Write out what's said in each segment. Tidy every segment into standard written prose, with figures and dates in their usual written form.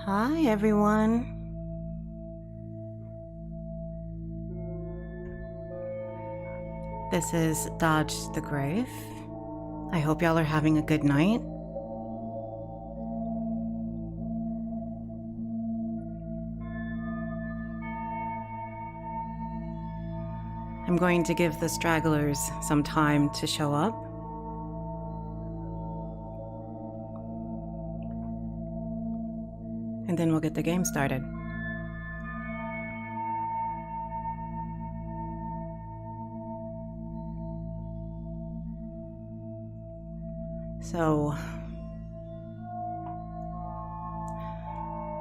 Hi, everyone. This is Dodge the Grave. I hope y'all are having a good night. I'm going to give the stragglers some time to show up. And then we'll get the game started. So,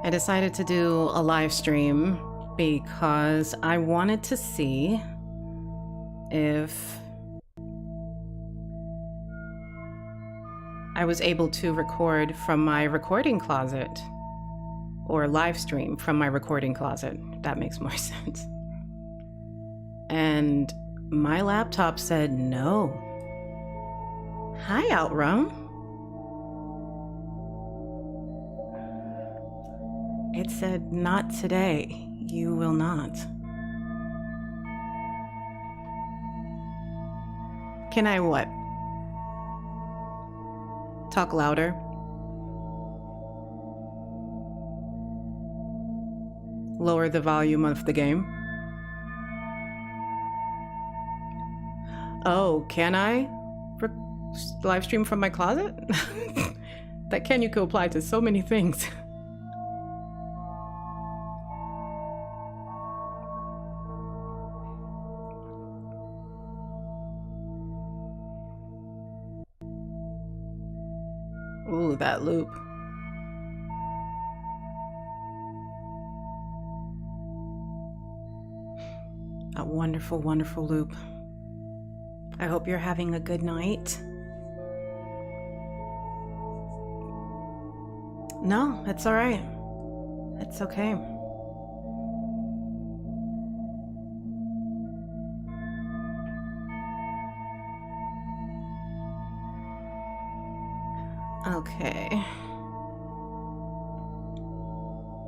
I decided to do a live stream because I wanted to see if I was able to record from my recording closet or live stream from my recording closet. That makes more sense. And my laptop said no. Hi, Outrun. It said, not today. You will not. Can I what? Talk louder? Lower the volume of the game? Oh, can I live stream from my closet? That can you could apply to so many things. Ooh, that loop. That wonderful, wonderful loop. I hope you're having a good night. No, it's all right. It's okay. Okay.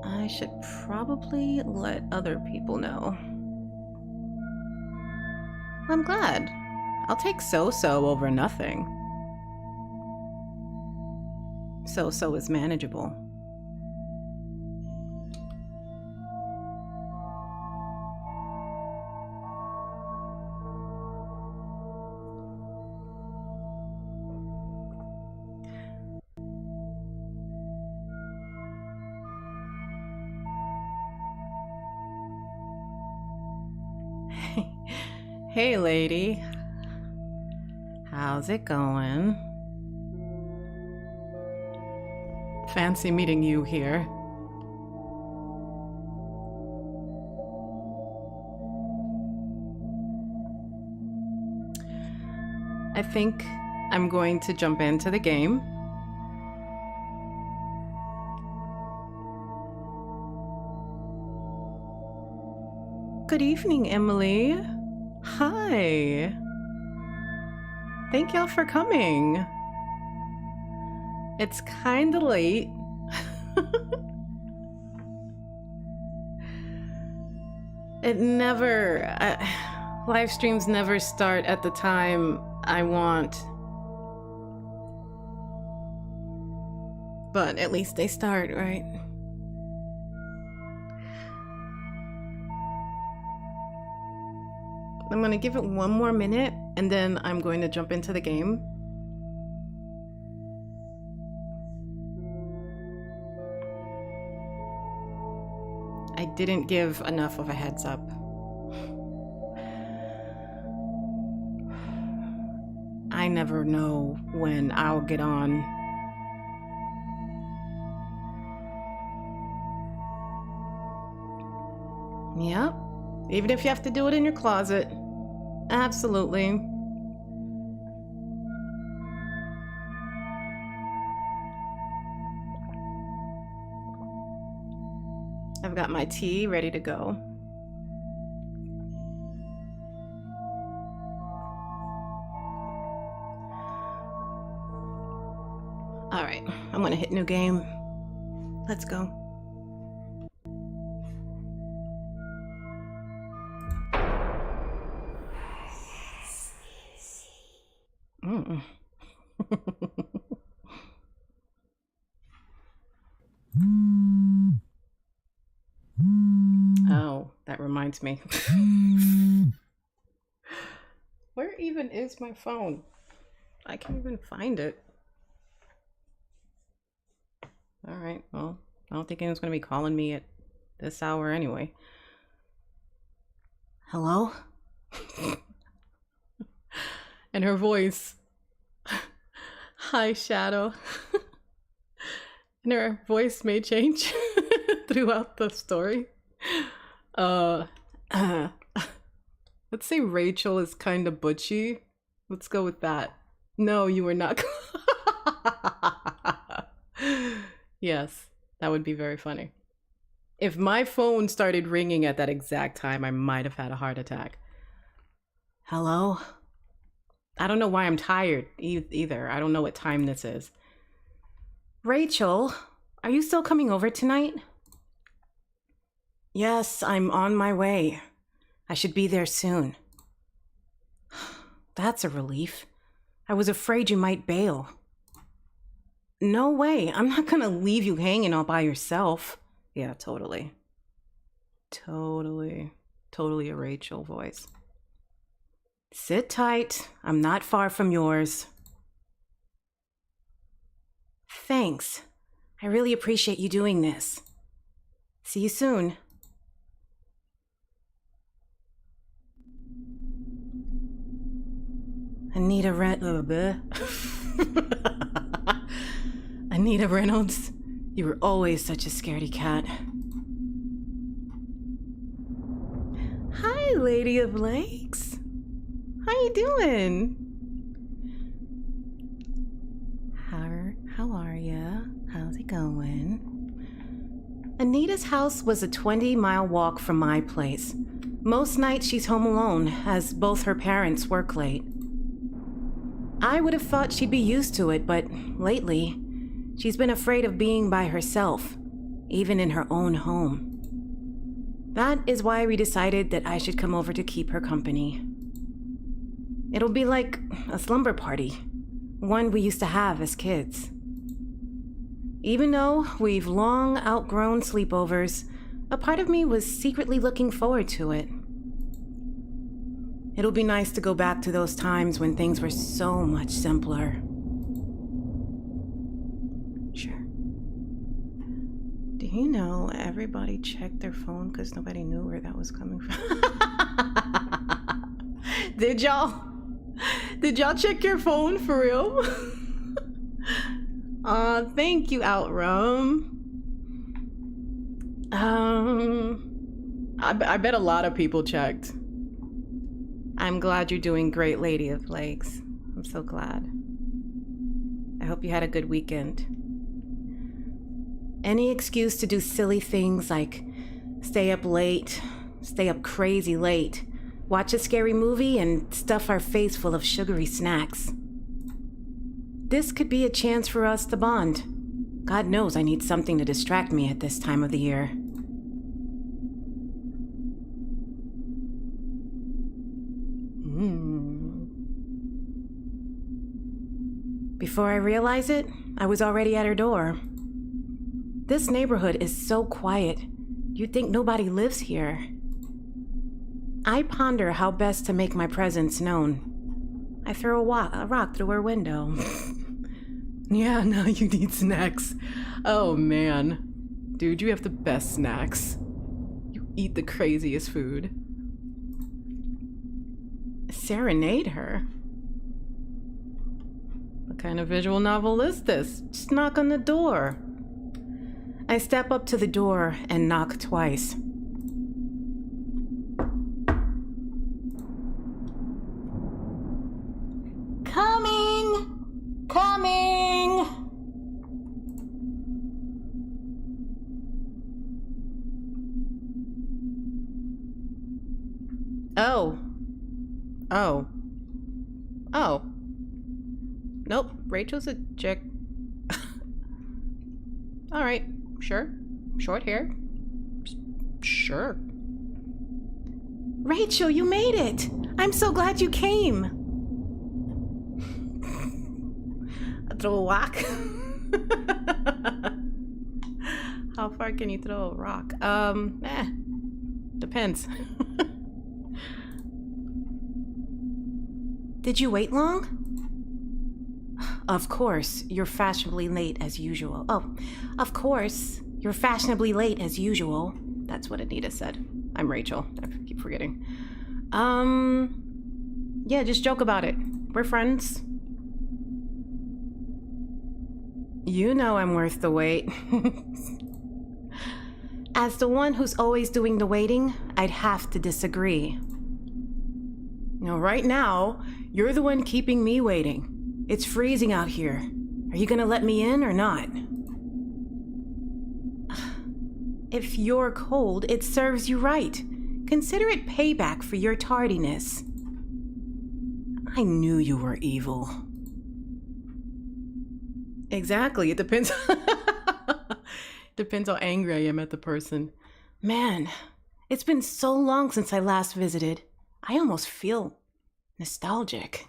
I should probably let other people know. I'm glad. I'll take so-so over nothing. So-so is manageable. Hey, lady. How's it going? Fancy meeting you here. I think I'm going to jump into the game. Good evening, Emily. Hi. Thank y'all for coming. It's kinda late. Live streams never start at the time I want. But at least they start, right? I'm gonna give it one more minute and then I'm going to jump into the game. I didn't give enough of a heads up. I never know when I'll get on. Yep. Even if you have to do it in your closet. Absolutely. I've got my tea ready to go. All right, I'm gonna hit new game. Let's go. reminds me. Where even is my phone? I can't even find it. All right, well, I don't think anyone's gonna be calling me at this hour anyway. Hello? And her voice. Hi, Shadow. And her voice may change throughout the story. Let's say Rachel is kind of butchy. Let's go with that. No, you were not. Yes, that would be very funny. If my phone started ringing at that exact time, I might have had a heart attack. Hello? I don't know why I'm tired either. I don't know what time this is. Rachel, are you still coming over tonight? Yes, I'm on my way. I should be there soon. That's a relief. I was afraid you might bail. No way. I'm not gonna leave you hanging all by yourself. Yeah, totally. Totally a Rachel voice. Sit tight. I'm not far from yours. Thanks. I really appreciate you doing this. See you soon. Anita Reynolds, you were always such a scaredy cat. Hi, Lady of Lakes. How you doing? How are ya? How's it going? Anita's house was a 20-mile walk from my place. Most nights she's home alone, as both her parents work late. I would have thought she'd be used to it, but lately, she's been afraid of being by herself, even in her own home. That is why we decided that I should come over to keep her company. It'll be like a slumber party, one we used to have as kids. Even though we've long outgrown sleepovers, a part of me was secretly looking forward to it. It'll be nice to go back to those times when things were so much simpler. Sure. Do you know everybody checked their phone because nobody knew where that was coming from? Did y'all? Did y'all check your phone for real? Thank you, Outrum. I bet a lot of people checked. I'm glad you're doing great, Lady of Lakes. I'm so glad. I hope you had a good weekend. Any excuse to do silly things like stay up late, stay up crazy late, watch a scary movie, and stuff our face full of sugary snacks. This could be a chance for us to bond. God knows I need something to distract me at this time of the year. Before I realize it, I was already at her door. This neighborhood is so quiet, you'd think nobody lives here. I ponder how best to make my presence known. I throw a rock through her window. Yeah, now you need snacks. Oh man. Dude, you have the best snacks. You eat the craziest food. Serenade her? What kind of visual novel is this? Just knock on the door. I step up to the door and knock twice. Coming! Oh. Nope, Rachel's a chick. Alright, sure. Short hair. Sure. Rachel, you made it! I'm so glad you came! Throw a rock? How far can you throw a rock? Depends. Did you wait long? Of course, you're fashionably late as usual. Oh, of course, you're fashionably late as usual. That's what Anita said. I'm Rachel. I keep forgetting. Yeah, just joke about it. We're friends. You know I'm worth the wait. As the one who's always doing the waiting, I'd have to disagree. Right now, you're the one keeping me waiting. It's freezing out here. Are you gonna let me in or not? If you're cold, it serves you right. Consider it payback for your tardiness. I knew you were evil. Exactly, it depends. Depends how angry I am at the person. Man, it's been so long since I last visited. I almost feel nostalgic.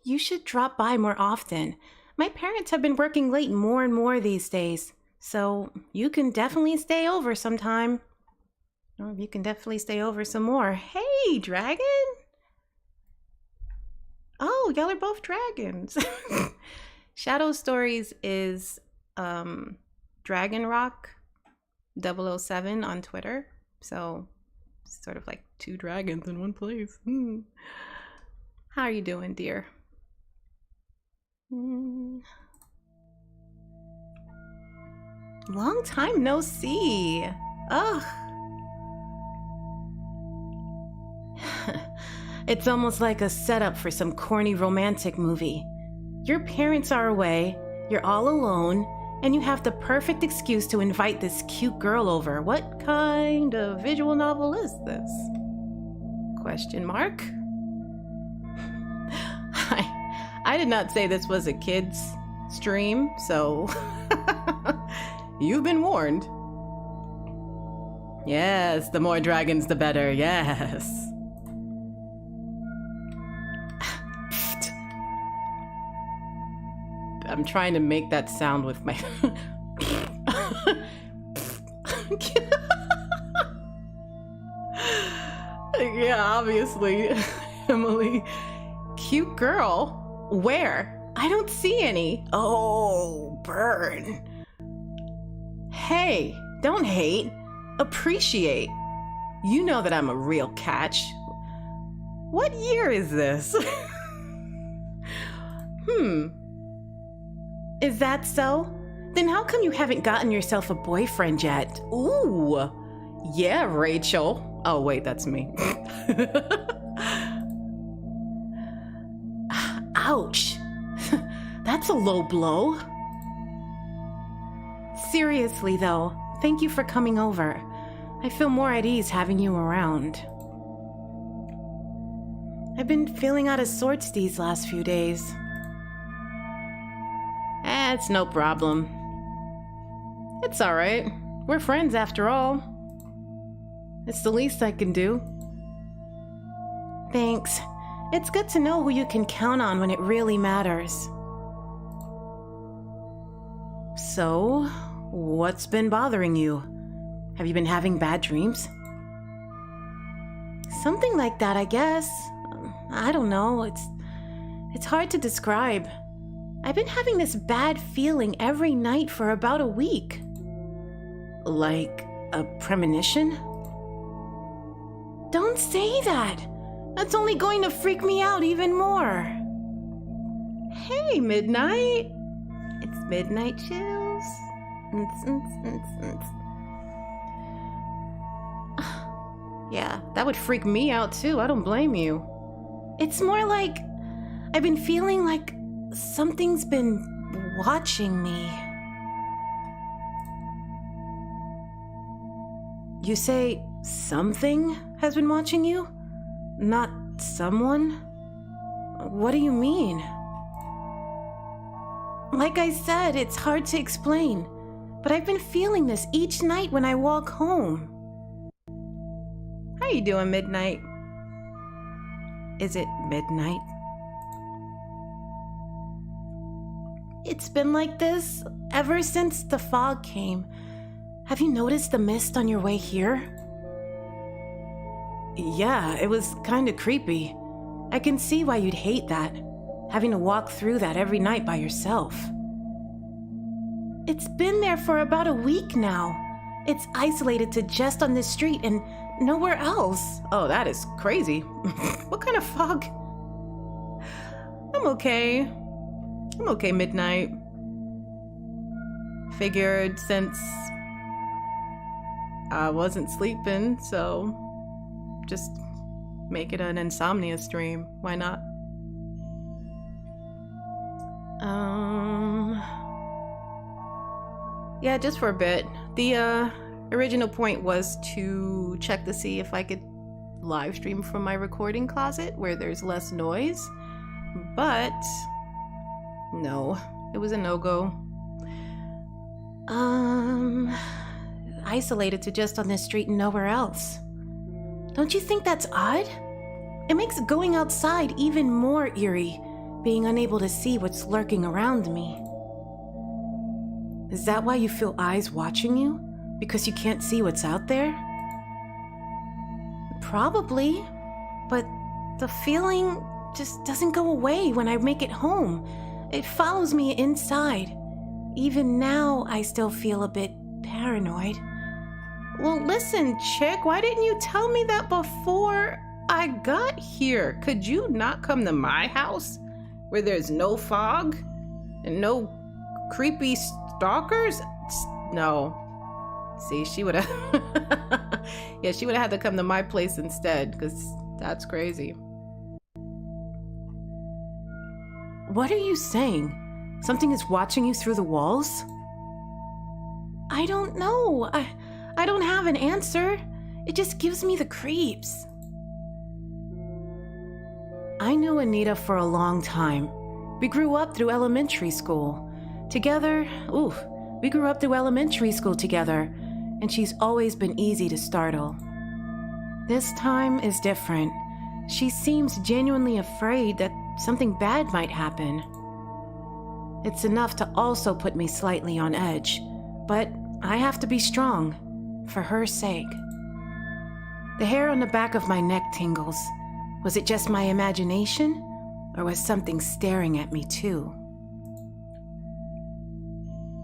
You should drop by more often. My parents have been working late more and more these days, so you can definitely stay over sometime. Or you can definitely stay over some more. Hey, dragon! Oh, y'all are both dragons. Shadow Stories is Dragon Rock 007 on Twitter. So, sort of like two dragons in one place. How are you doing, dear? Long time no see. Ugh. It's almost like a setup for some corny romantic movie. Your parents are away, you're all alone, and you have the perfect excuse to invite this cute girl over. What kind of visual novel is this? Question mark. I did not say this was a kid's stream, so you've been warned. Yes, the more dragons, the better. Yes. I'm trying to make that sound with my... Yeah, obviously. Emily. Cute girl. Where? I don't see any. Oh, burn. Hey, don't hate. Appreciate. You know that I'm a real catch. What year is this? Is that so? Then how come you haven't gotten yourself a boyfriend yet? Ooh. Yeah, Rachel. Oh, wait, that's me. Ouch. That's a low blow. Seriously, though, thank you for coming over. I feel more at ease having you around. I've been feeling out of sorts these last few days. It's no problem. It's all right. We're friends after all. It's the least I can do. Thanks. It's good to know who you can count on when it really matters. So, what's been bothering you? Have you been having bad dreams? Something like that, I guess. I don't know. It's hard to describe. I've been having this bad feeling every night for about a week. Like a premonition? Don't say that! That's only going to freak me out even more. Hey, Midnight! It's Midnight Chills. Yeah, that would freak me out too. I don't blame you. It's more like I've been feeling like something's been watching me. You say something has been watching you? Not someone? What do you mean? Like I said, it's hard to explain, but I've been feeling this each night when I walk home. How you doing, Midnight? Is it midnight? It's been like this ever since the fog came. Have you noticed the mist on your way here? Yeah, it was kinda creepy. I can see why you'd hate that, having to walk through that every night by yourself. It's been there for about a week now. It's isolated to just on this street and nowhere else. Oh, that is crazy. What kind of fog? I'm okay, Midnight. Figured since I wasn't sleeping, so just make it an insomnia stream. Why not? Yeah, just for a bit. The original point was to check to see if I could live stream from my recording closet where there's less noise, but no, it was a no-go. Isolated to just on this street and nowhere else. Don't you think that's odd? It makes going outside even more eerie, being unable to see what's lurking around me. Is that why you feel eyes watching you? Because you can't see what's out there? Probably, but the feeling just doesn't go away when I make it home. It follows me inside. Even now, I still feel a bit paranoid. Well, listen, chick, why didn't you tell me that before I got here? Could you not come to my house where there's no fog and no creepy stalkers? No. See, she would have... Yeah, she would have had to come to my place instead, because that's crazy. What are you saying? Something is watching you through the walls? I don't know. I don't have an answer. It just gives me the creeps. I knew Anita for a long time. We grew up through elementary school. Together, we grew up through elementary school together, and she's always been easy to startle. This time is different. She seems genuinely afraid that something bad might happen. It's enough to also put me slightly on edge, but I have to be strong, for her sake. The hair on the back of my neck tingles. Was it just my imagination, or was something staring at me too?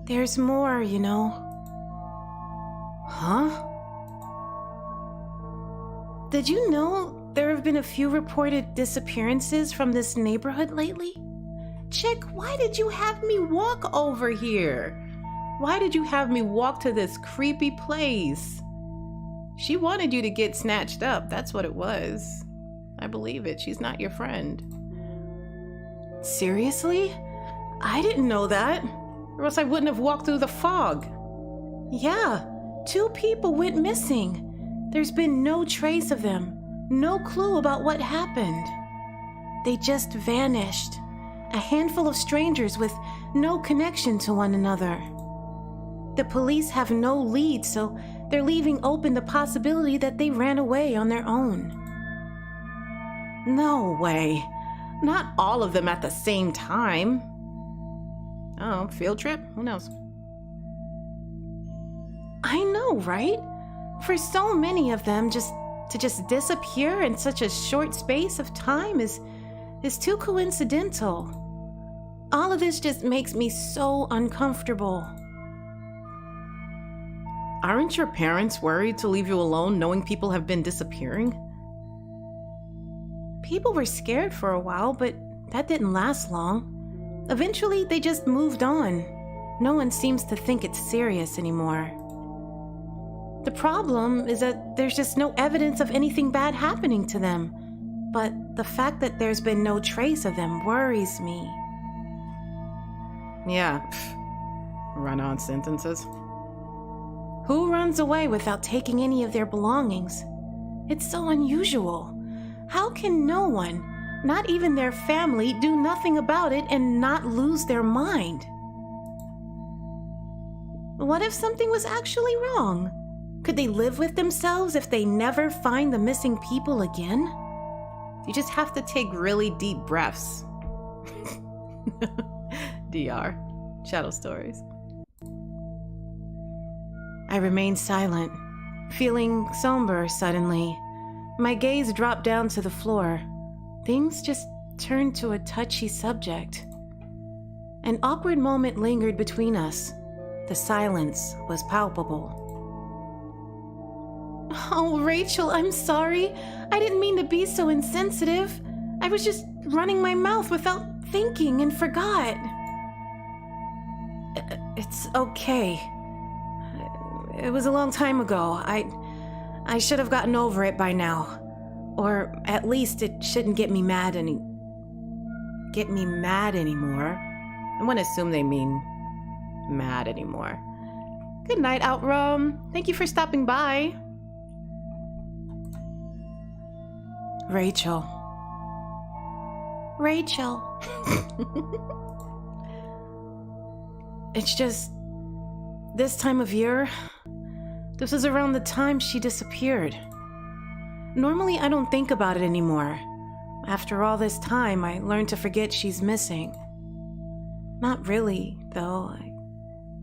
There's more, you know. Huh? Did you know there have been a few reported disappearances from this neighborhood lately? Chick, why did you have me walk over here? Why did you have me walk to this creepy place? She wanted you to get snatched up, that's what it was. I believe it, she's not your friend. Seriously? I didn't know that. Or else I wouldn't have walked through the fog. Yeah, 2 people went missing. There's been no trace of them, no clue about what happened. They just vanished. A handful of strangers with no connection to one another. The police have no lead, so they're leaving open the possibility that they ran away on their own. No way. Not all of them at the same time. Oh, field trip? Who knows? I know, right? For so many of them, to just disappear in such a short space of time is too coincidental. All of this just makes me so uncomfortable. Aren't your parents worried to leave you alone knowing people have been disappearing? People were scared for a while, but that didn't last long. Eventually, they just moved on. No one seems to think it's serious anymore. The problem is that there's just no evidence of anything bad happening to them. But the fact that there's been no trace of them worries me. Yeah, run-on sentences. Who runs away without taking any of their belongings? It's so unusual. How can no one, not even their family, do nothing about it and not lose their mind? What if something was actually wrong? Could they live with themselves if they never find the missing people again? You just have to take really deep breaths. DR. Shadow Stories. I remained silent, feeling somber suddenly. My gaze dropped down to the floor. Things just turned to a touchy subject. An awkward moment lingered between us. The silence was palpable. Oh, Rachel, I'm sorry. I didn't mean to be so insensitive. I was just running my mouth without thinking and forgot. It's okay. It was a long time ago. I should have gotten over it by now. Or at least it shouldn't get me mad anymore. I want to assume they mean mad anymore. Good night, Outrum. Thank you for stopping by. Rachel. It's just, this time of year, this was around the time she disappeared. Normally, I don't think about it anymore. After all this time, I learned to forget she's missing. Not really, though.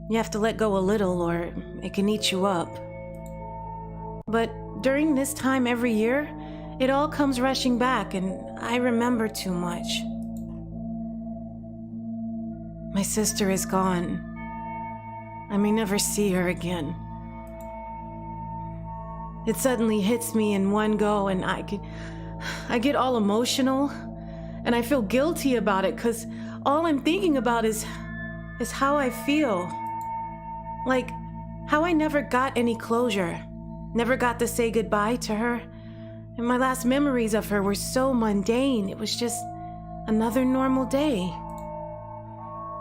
You have to let go a little or it can eat you up. But during this time every year, it all comes rushing back and I remember too much. My sister is gone. I may never see her again. It suddenly hits me in one go and I get all emotional and I feel guilty about it because all I'm thinking about is how I feel. Like how I never got any closure, never got to say goodbye to her. And my last memories of her were so mundane. It was just another normal day.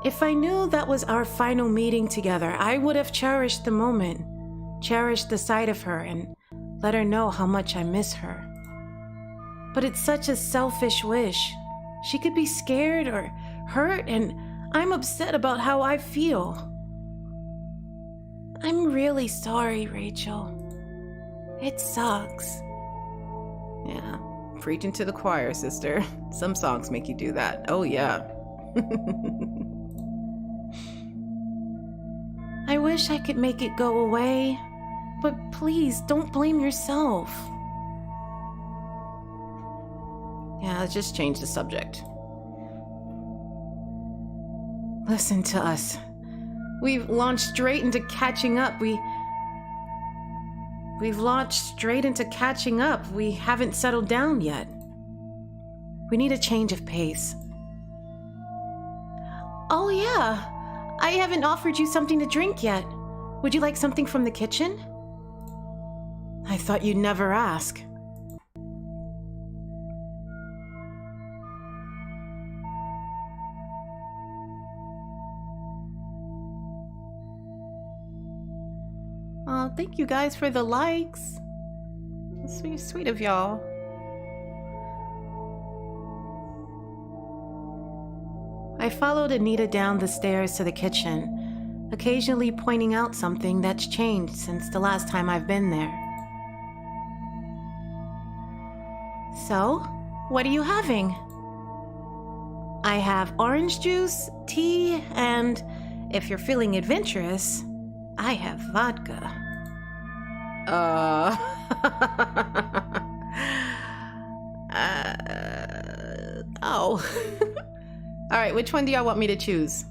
If I knew that was our final meeting together, I would have cherished the moment, cherished the sight of her, and let her know how much I miss her. But it's such a selfish wish. She could be scared or hurt, and I'm upset about how I feel. I'm really sorry, Rachel. It sucks. Yeah, preaching to the choir, sister. Some songs make you do that. Oh, yeah. I wish I could make it go away, but please don't blame yourself. Yeah, let's just change the subject. Listen to us. We've launched straight into catching up. We've launched straight into catching up. We haven't settled down yet. We need a change of pace. Oh yeah, I haven't offered you something to drink yet. Would you like something from the kitchen? I thought you'd never ask. Oh, thank you guys for the likes. That's sweet of y'all. I followed Anita down the stairs to the kitchen, occasionally pointing out something that's changed since the last time I've been there. So, what are you having? I have orange juice, tea, and if you're feeling adventurous, I have vodka. Oh. All right, which one do y'all want me to choose?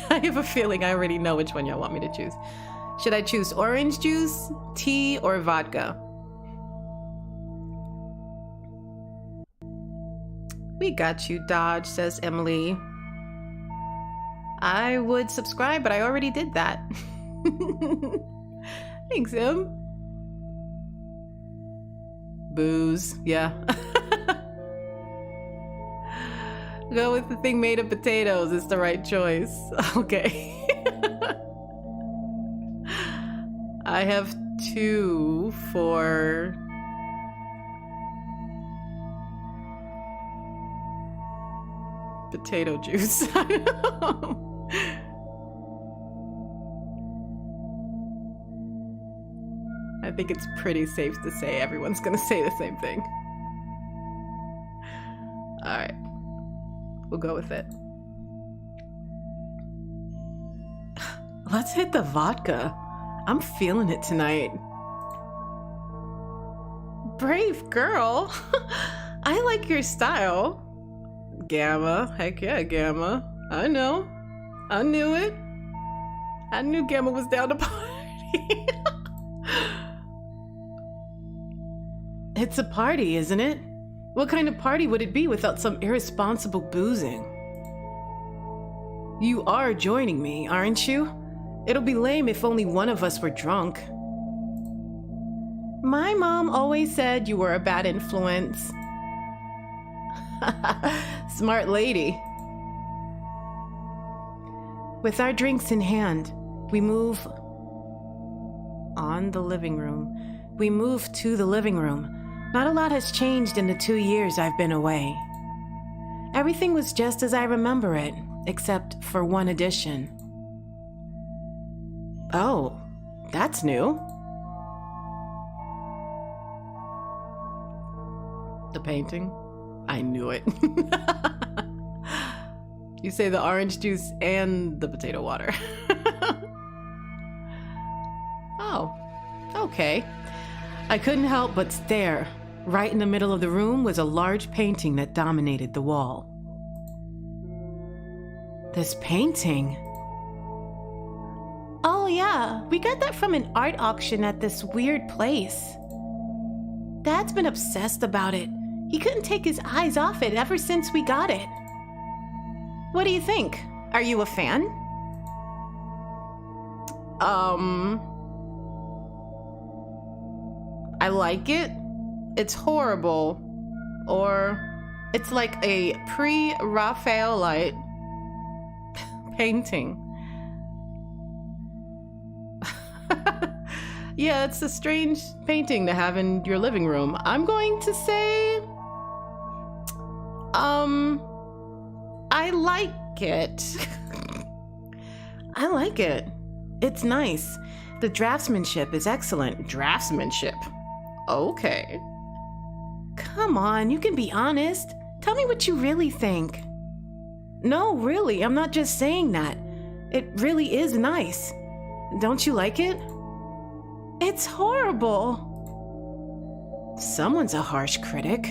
I have a feeling I already know which one y'all want me to choose. Should I choose orange juice, tea, or vodka? We got you, Dodge, says Emily. I would subscribe, but I already did that. Thanks, Em. Booze, yeah. Go with the thing made of potatoes. It's the right choice. Okay. I have 2 for potato juice. I think it's pretty safe to say everyone's gonna say the same thing. All right. We'll go with it. Let's hit the vodka. I'm feeling it tonight. brave girl. I like your style. Gamma. Heck yeah, Gamma. I know. I knew it. I knew Gamma was down to party. It's a party, isn't it? What kind of party would it be without some irresponsible boozing? You are joining me, aren't you? It'll be lame if only one of us were drunk. My mom always said you were a bad influence. Smart lady. With our drinks in hand, we move to the living room. Not a lot has changed in the 2 years I've been away. Everything was just as I remember it, except for one addition. Oh, that's new. The painting? I knew it. You say the orange juice and the potato water. Oh, okay. I couldn't help but stare. Right in the middle of the room was a large painting that dominated the wall. This painting? Oh yeah, we got that from an art auction at this weird place. Dad's been obsessed about it. He couldn't take his eyes off it ever since we got it. What do you think? Are you a fan? I like it. It's horrible. Or it's like a pre-Raphaelite painting. Yeah, it's a strange painting to have in your living room. I'm going to say, I like it. I like it. It's nice. The draftsmanship is excellent. Draftsmanship. Okay. Come on, you can be honest. Tell me what you really think. No, really, I'm not just saying that. It really is nice. Don't you like it? It's horrible. Someone's a harsh critic.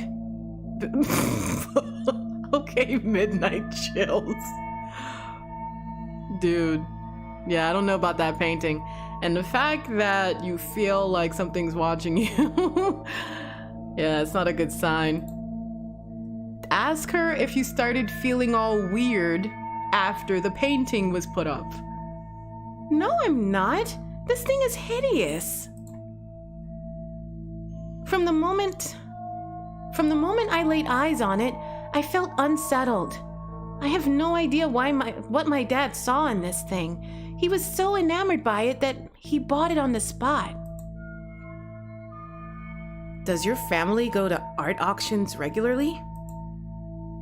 Okay, midnight chills. Dude, yeah, I don't know about that painting. And the fact that you feel like something's watching you, yeah, it's not a good sign. Ask her if you started feeling all weird after the painting was put up. No, I'm not. This thing is hideous. From the moment I laid eyes on it, I felt unsettled. I have no idea what my dad saw in this thing. He was so enamored by it that he bought it on the spot. Does your family go to art auctions regularly?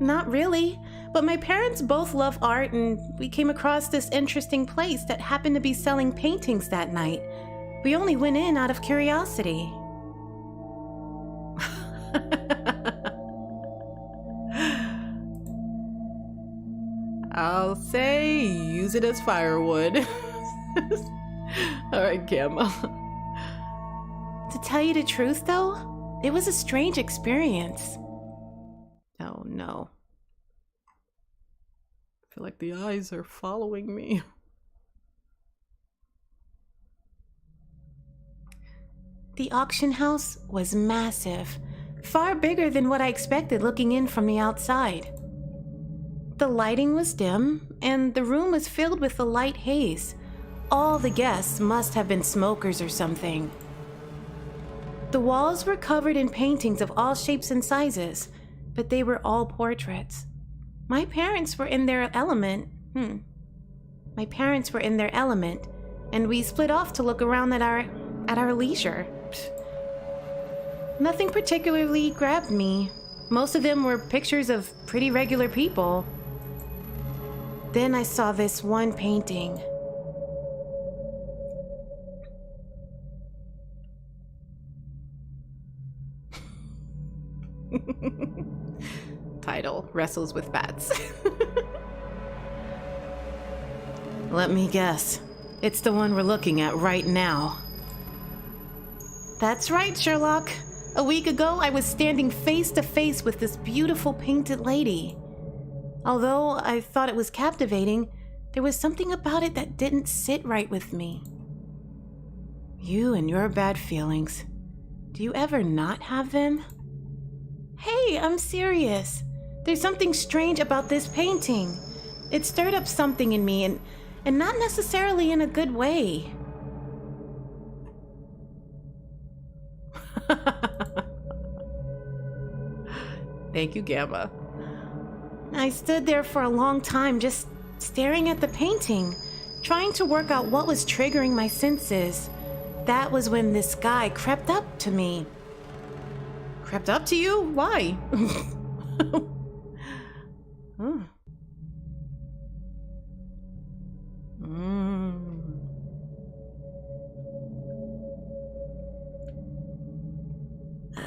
Not really, but my parents both love art, and we came across this interesting place that happened to be selling paintings that night. We only went in out of curiosity. I'll say use it as firewood. All right, Gamma. To tell you the truth, though, it was a strange experience. Oh, no. I feel like the eyes are following me. The auction house was massive, far bigger than what I expected looking in from the outside. The lighting was dim, and the room was filled with a light haze. All the guests must have been smokers or something. The walls were covered in paintings of all shapes and sizes, but they were all portraits. My parents were in their element. My parents were in their element, and we split off to look around at our leisure. Nothing particularly grabbed me. Most of them were pictures of pretty regular people. Then I saw this one painting. Title, Wrestles with Bats. Let me guess. It's the one we're looking at right now. That's right, Sherlock. A week ago, I was standing face to face with this beautiful painted lady. Although I thought it was captivating, there was something about it that didn't sit right with me. You and your bad feelings. Do you ever not have them? Hey, I'm serious. There's something strange about this painting. It stirred up something in me, and not necessarily in a good way. Thank you, Gamma. I stood there for a long time just staring at the painting, trying to work out what was triggering my senses. That was when this guy crept up to me. Crept up to you? Why? Hmm.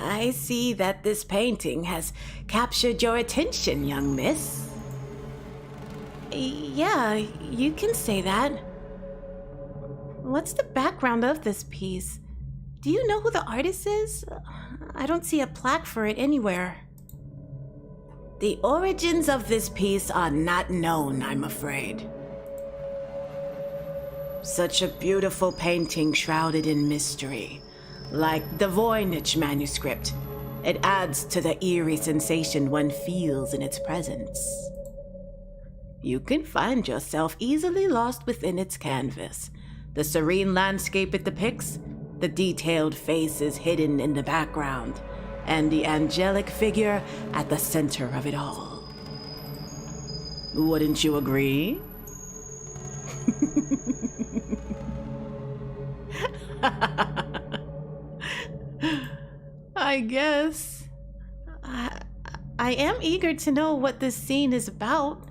I see that this painting has captured your attention, young miss. Yeah, you can say that. What's the background of this piece? Do you know who the artist is? I don't see a plaque for it anywhere. The origins of this piece are not known, I'm afraid. Such a beautiful painting shrouded in mystery. Like the Voynich manuscript, it adds to the eerie sensation one feels in its presence. You can find yourself easily lost within its canvas. The serene landscape it depicts, the detailed faces hidden in the background, and the angelic figure at the center of it all. Wouldn't you agree? I guess. I am eager to know what this scene is about.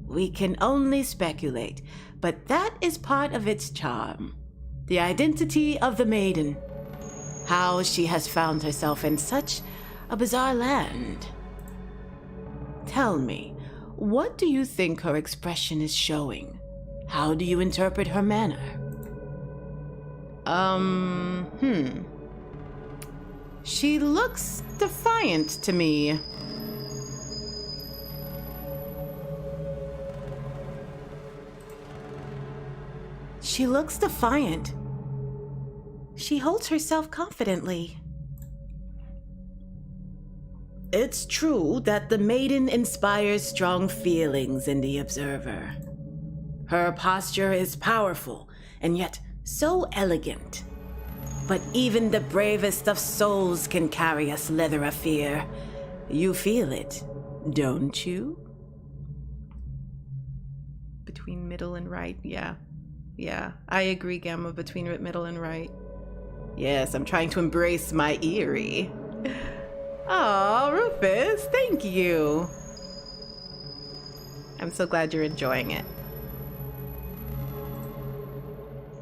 We can only speculate, but that is part of its charm. The identity of the maiden. How she has found herself in such a bizarre land. Tell me, what do you think her expression is showing? How do you interpret her manner? She looks defiant to me. She looks defiant. She holds herself confidently. It's true that the maiden inspires strong feelings in the observer. Her posture is powerful and yet so elegant. But even the bravest of souls can carry a slither of fear. You feel it, don't you? Between middle and right, yeah. Yeah, I agree, Gamma, between middle and right. Yes, I'm trying to embrace my eerie. Oh, Rufus, thank you. I'm so glad you're enjoying it.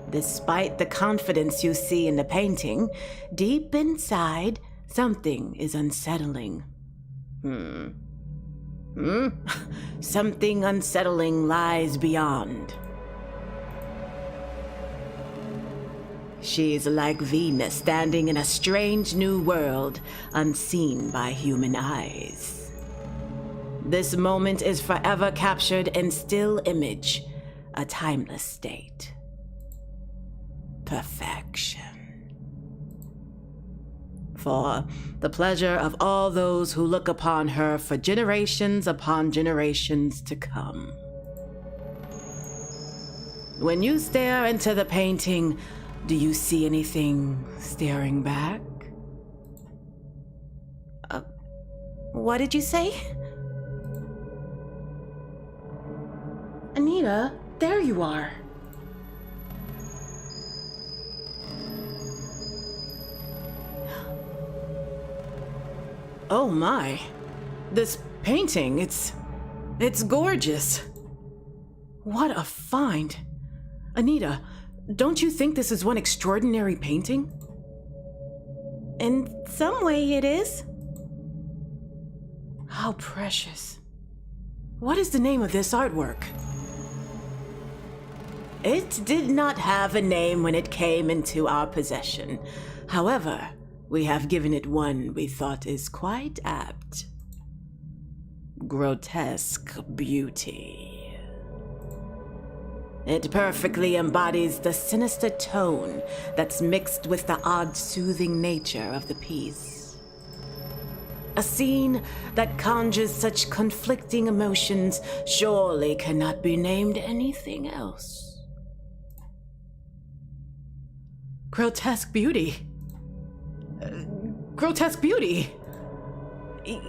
Despite the confidence you see in the painting, deep inside, something is unsettling. Something unsettling lies beyond. She's like Venus standing in a strange new world, unseen by human eyes. This moment is forever captured in still image, a timeless state. Perfection. For the pleasure of all those who look upon her for generations upon generations to come. When you stare into the painting, do you see anything staring back? What did you say? Anita, there you are. Oh my. This painting, it's gorgeous. What a find. Anita, don't you think this is one extraordinary painting? In some way it is. How precious. What is the name of this artwork? It did not have a name when it came into our possession. However, we have given it one we thought is quite apt. Grotesque beauty. It perfectly embodies the sinister tone that's mixed with the odd soothing nature of the piece. A scene that conjures such conflicting emotions surely cannot be named anything else. Grotesque beauty. Grotesque beauty.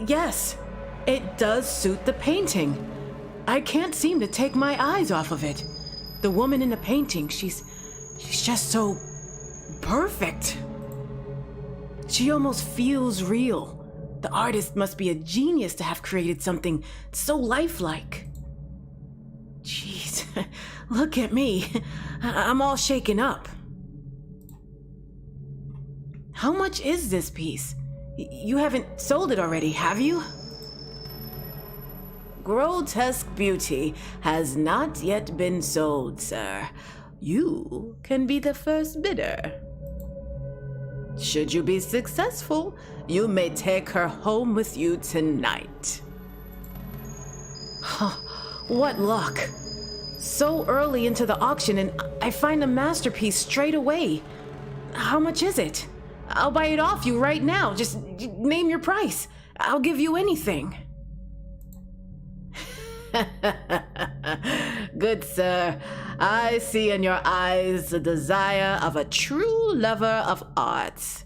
Yes, it does suit the painting. I can't seem to take my eyes off of it. The woman in the painting, she's just so perfect. She almost feels real. The artist must be a genius to have created something so lifelike. Jeez, look at me. I'm all shaken up. How much is this piece? You haven't sold it already, have you? Grotesque beauty has not yet been sold, sir. You can be the first bidder. Should you be successful, you may take her home with you tonight. What luck. So early into the auction and I find a masterpiece straight away. How much is it? I'll buy it off you right now. Just name your price. I'll give you anything. Good sir, I see in your eyes the desire of a true lover of art.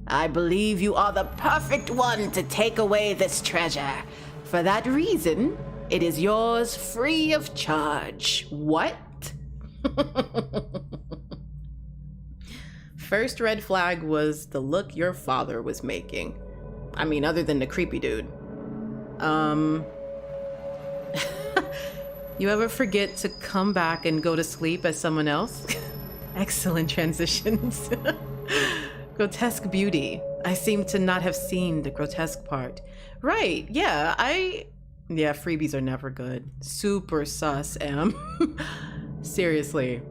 I believe you are the perfect one to take away this treasure. For that reason, it is yours free of charge. What? First red flag was the look your father was making. I mean, other than the creepy dude. You ever forget to come back and go to sleep as someone else? Excellent transitions. Grotesque beauty. I seem to not have seen the grotesque part. Right, yeah, Yeah, freebies are never good. Super sus, Em. Seriously.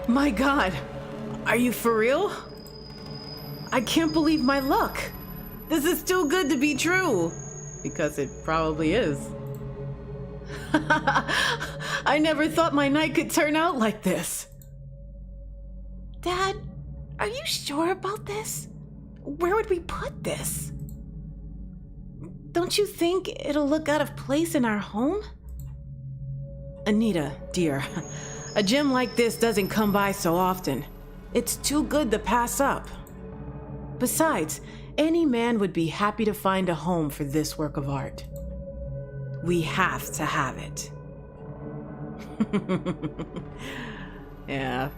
My God, are you for real? I can't believe my luck. This is too good to be true. Because it probably is. I never thought my night could turn out like this. Dad, are you sure about this? Where would we put this? Don't you think it'll look out of place in our home? Anita, dear, a gem like this doesn't come by so often. It's too good to pass up. Besides, any man would be happy to find a home for this work of art. We have to have it. Yeah.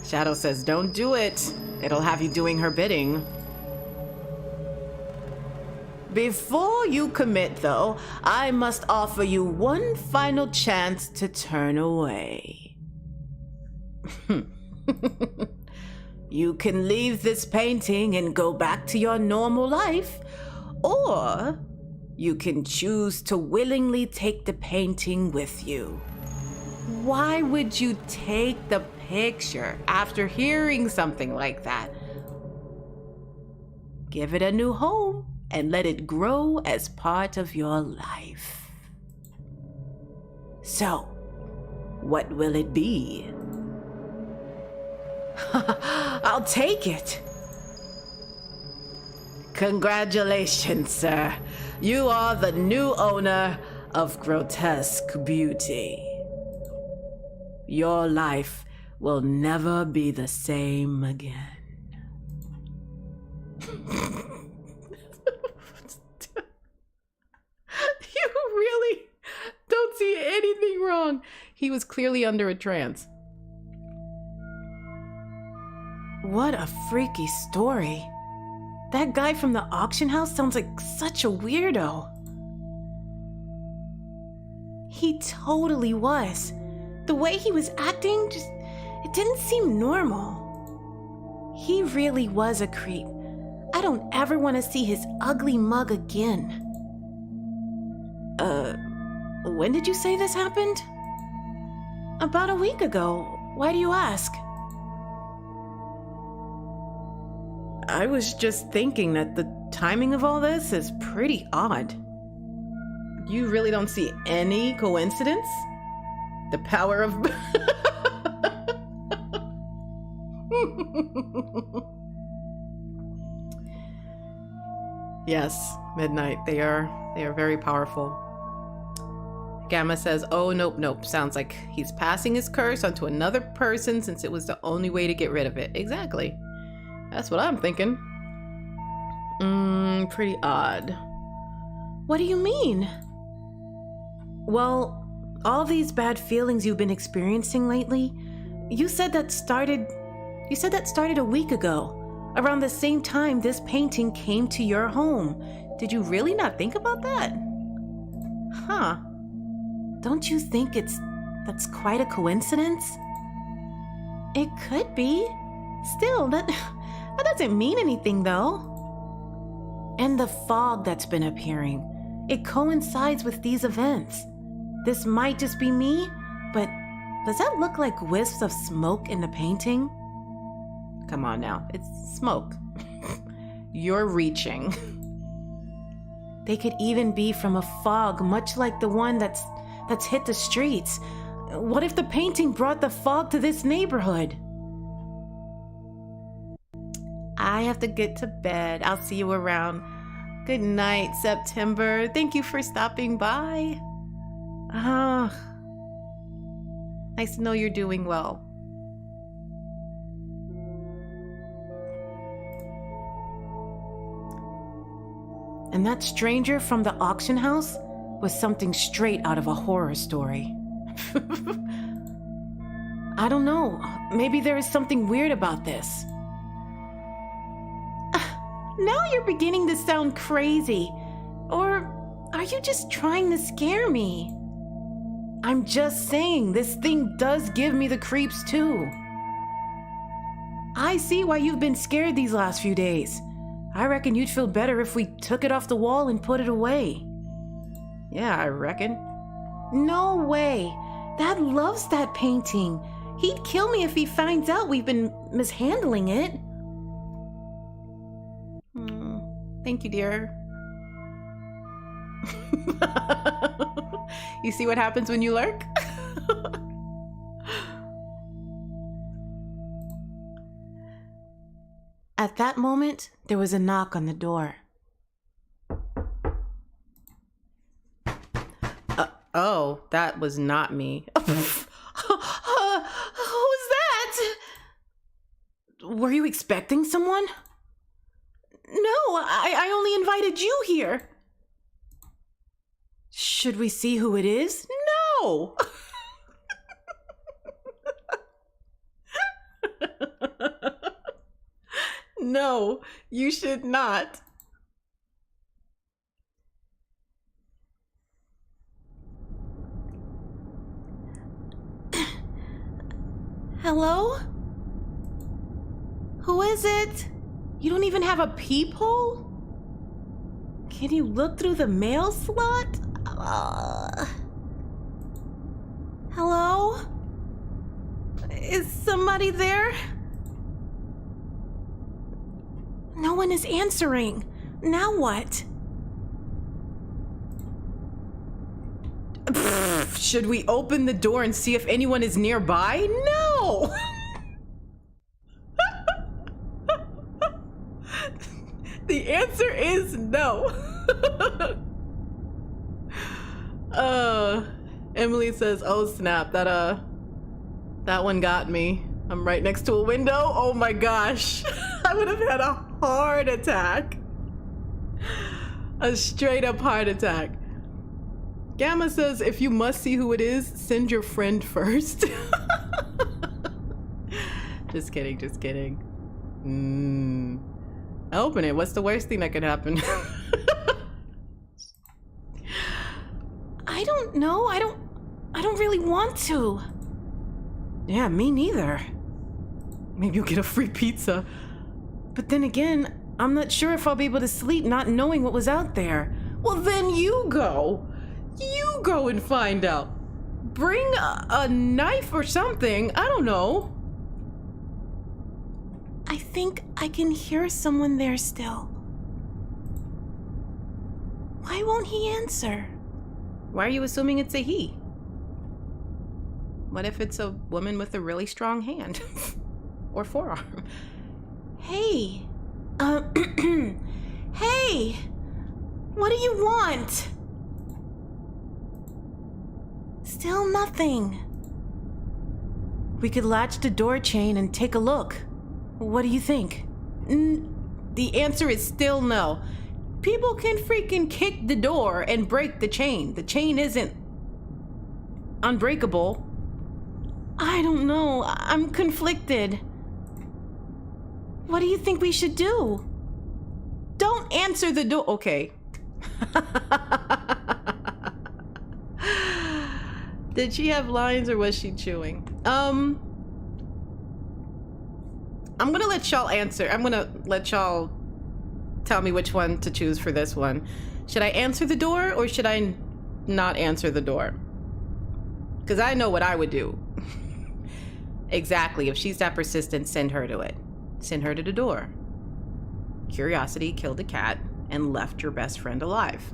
Shadow says, don't do it. It'll have you doing her bidding. Before you commit, though, I must offer you one final chance to turn away. You can leave this painting and go back to your normal life, or you can choose to willingly take the painting with you. Why would you take the picture after hearing something like that? Give it a new home and let it grow as part of your life. So, what will it be? I'll take it. Congratulations, sir. You are the new owner of Grotesque Beauty. Your life will never be the same again. You really don't see anything wrong. He was clearly under a trance. What a freaky story. That guy from the auction house sounds like such a weirdo. He totally was. The way he was acting, it didn't seem normal. He really was a creep. I don't ever want to see his ugly mug again. When did you say this happened? About a week ago. Why do you ask? I was just thinking that the timing of all this is pretty odd. You really don't see any coincidence? The power of... Yes, Midnight, they are very powerful. Gamma says, oh, nope. Sounds like he's passing his curse onto another person since it was the only way to get rid of it. Exactly. That's what I'm thinking. Pretty odd. What do you mean? Well, all these bad feelings you've been experiencing lately, you said that started a week ago. Around the same time this painting came to your home. Did you really not think about that? Huh. Don't you think that's quite a coincidence? It could be. Still, that doesn't mean anything though. And the fog that's been appearing, it coincides with these events. This might just be me, but does that look like wisps of smoke in the painting? Come on now, it's smoke. You're reaching. They could even be from a fog, much like the one that's hit the streets. What if the painting brought the fog to this neighborhood? I have to get to bed. I'll see you around. Good night, September. Thank you for stopping by. Nice to know you're doing well. And that stranger from the auction house was something straight out of a horror story. I don't know. Maybe there is something weird about this. Now you're beginning to sound crazy. Or are you just trying to scare me? I'm just saying, this thing does give me the creeps too. I see why you've been scared these last few days. I reckon you'd feel better if we took it off the wall and put it away. Yeah, I reckon. No way. Dad loves that painting. He'd kill me if he finds out we've been mishandling it. Thank you, dear. You see what happens when you lurk? At that moment, there was a knock on the door. Oh, that was not me. Who's that? Were you expecting someone? No, I only invited you here. Should we see who it is? No! No, you should not. Hello? Who is it? You don't even have a peephole? Can you look through the mail slot? Hello? Is somebody there? No one is answering. Now what? Should we open the door and see if anyone is nearby? No! The answer is no. Emily says, oh snap, that one got me. I'm right next to a window. Oh my gosh. I would have had a heart attack. A straight up heart attack. Gamma says, if you must see who it is, send your friend first. Just kidding, just kidding. Open it. What's the worst thing that could happen? I don't know. I don't really want to. Yeah, me neither. Maybe you'll get a free pizza. But then again, I'm not sure if I'll be able to sleep not knowing what was out there. Well, then you go. You go and find out. Bring a knife or something. I don't know. I think I can hear someone there still. Why won't he answer? Why are you assuming it's a he? What if it's a woman with a really strong hand? Or forearm? Hey. Hey! What do you want? Still nothing. We could latch the door chain and take a look. What do you think? The answer is still no. People can freaking kick the door and break the chain. The chain isn't unbreakable. I don't know. I'm conflicted. What do you think we should do? Don't answer the door. Okay. Did she have lines or was she chewing? I'm gonna let y'all answer. I'm gonna let y'all tell me which one to choose for this one. Should I answer the door or should I not answer the door? Because I know what I would do. Exactly. If she's that persistent, send her to it. Send her to the door. Curiosity killed a cat and left your best friend alive.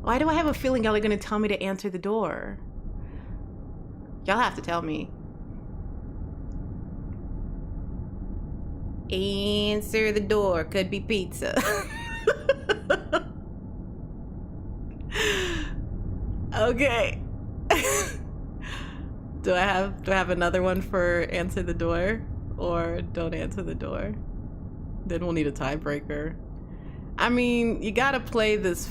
Why do I have a feeling y'all are gonna tell me to answer the door? Y'all have to tell me. Answer the door. Could be pizza. Okay. Do I have another one for answer the door or don't answer the door? Then we'll need a tiebreaker. I mean, you gotta play this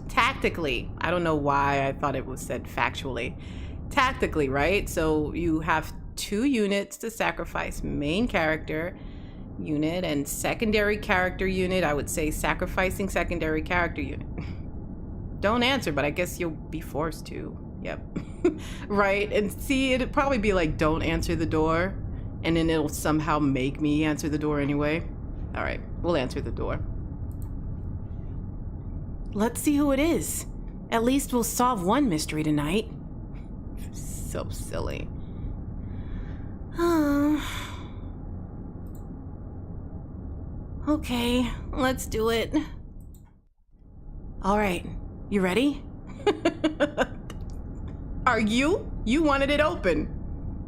tactically. I don't know why I thought it was said factually. Tactically, right? So you have 2 units to sacrifice: main character unit and secondary character unit. I would say sacrificing secondary character unit. Don't answer, but I guess you'll be forced to. Yep. Right? And see, it'd probably be like, don't answer the door, and then it'll somehow make me answer the door anyway. All right, we'll answer the door. Let's see who it is. At least we'll solve one mystery tonight. So silly. Okay, let's do it. All right, you ready? Are you? You wanted it open.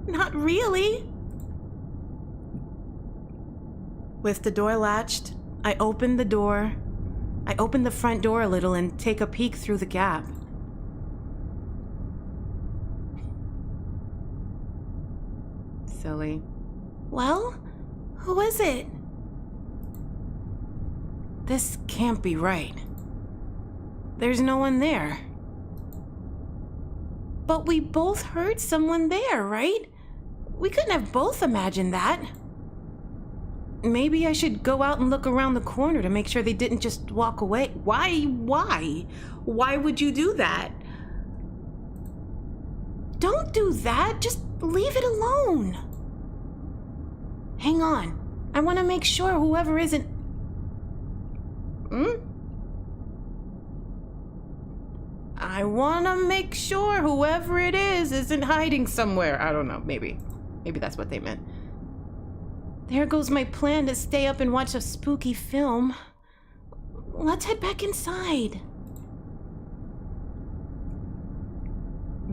Not really. With the door latched, I opened the door. I open the front door a little and take a peek through the gap. Silly. Well, who is it? This can't be right. There's no one there. But we both heard someone there, right? We couldn't have both imagined that. Maybe I should go out and look around the corner to make sure they didn't just walk away. Why? Why would you do that? Don't do that. Just leave it alone. Hang on. I want to make sure whoever isn't... I want to make sure whoever it is isn't hiding somewhere. I don't know. Maybe that's what they meant. There goes my plan to stay up and watch a spooky film. Let's head back inside.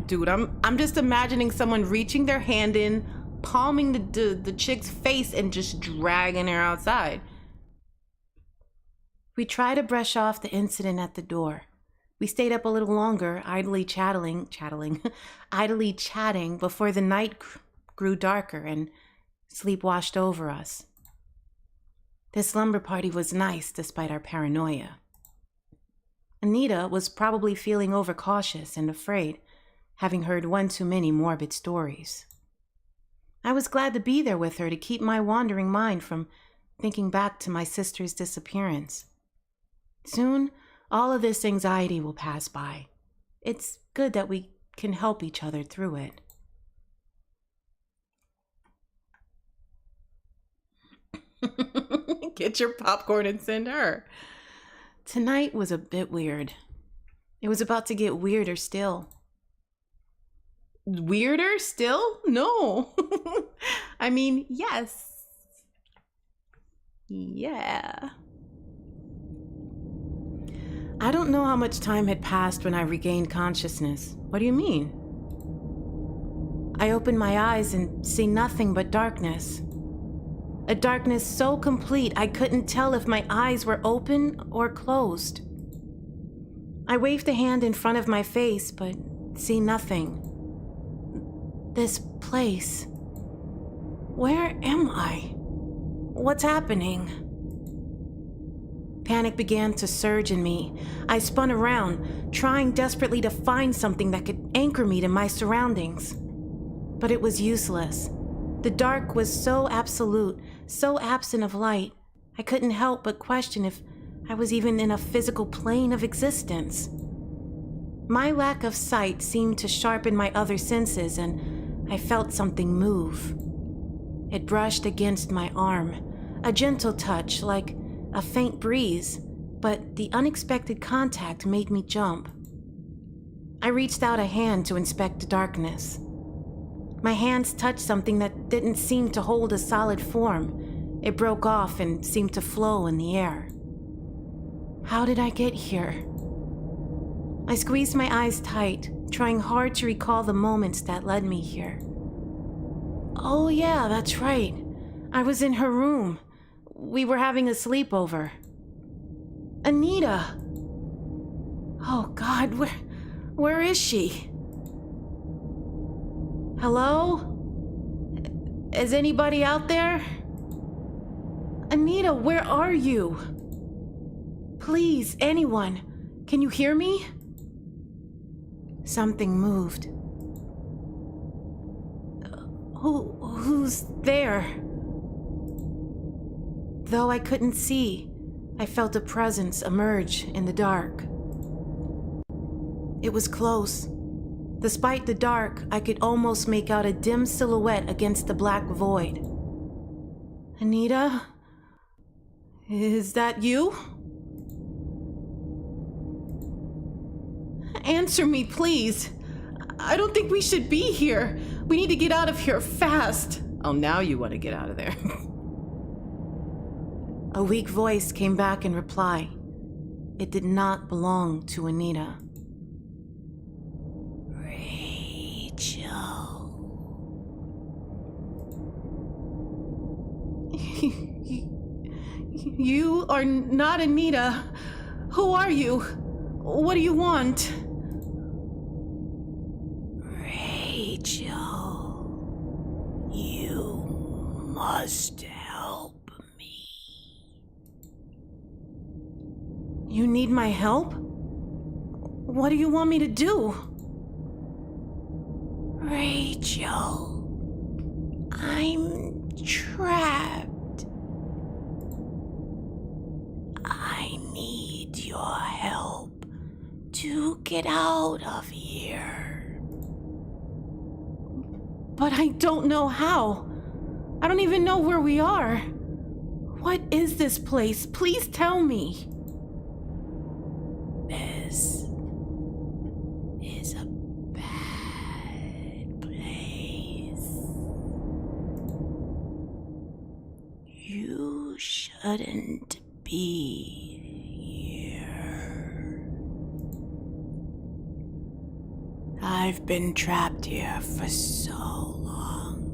Dude, I'm just imagining someone reaching their hand in, palming the chick's face and just dragging her outside. We try to brush off the incident at the door. We stayed up a little longer, idly chatting before the night grew darker and sleep washed over us. This slumber party was nice despite our paranoia. Anita was probably feeling overcautious and afraid, having heard one too many morbid stories. I was glad to be there with her to keep my wandering mind from thinking back to my sister's disappearance. Soon, all of this anxiety will pass by. It's good that we can help each other through it. Get your popcorn and send her. Tonight was a bit weird. It was about to get weirder still. Weirder still? No. I mean, yes. Yeah. I don't know how much time had passed when I regained consciousness. What do you mean? I opened my eyes and see nothing but darkness. A darkness so complete I couldn't tell if my eyes were open or closed. I waved a hand in front of my face, but see nothing. This place. Where am I? What's happening? Panic began to surge in me. I spun around, trying desperately to find something that could anchor me to my surroundings. But it was useless. The dark was so absolute, so absent of light, I couldn't help but question if I was even in a physical plane of existence. My lack of sight seemed to sharpen my other senses, and I felt something move. It brushed against my arm, a gentle touch like a faint breeze, but the unexpected contact made me jump. I reached out a hand to inspect the darkness. My hands touched something that didn't seem to hold a solid form. It broke off and seemed to flow in the air. How did I get here? I squeezed my eyes tight, trying hard to recall the moments that led me here. Oh yeah, that's right. I was in her room. We were having a sleepover. Anita! Oh God, where is she? Hello? Is anybody out there? Anita, where are you? Please, anyone, can you hear me? Something moved. Who's there? Though I couldn't see, I felt a presence emerge in the dark. It was close. Despite the dark, I could almost make out a dim silhouette against the black void. Anita? Is that you? Answer me, please. I don't think we should be here. We need to get out of here fast. Oh, now you want to get out of there. A weak voice came back in reply. It did not belong to Anita. You are not Anita. Who are you? What do you want? Rachel, you must help me. You need my help? What do you want me to do? Rachel, I'm trapped. I need your help to get out of here. But I don't know how. I don't even know where we are. What is this place? Please tell me. This is a bad place. You shouldn't be here. I've been trapped here for so long.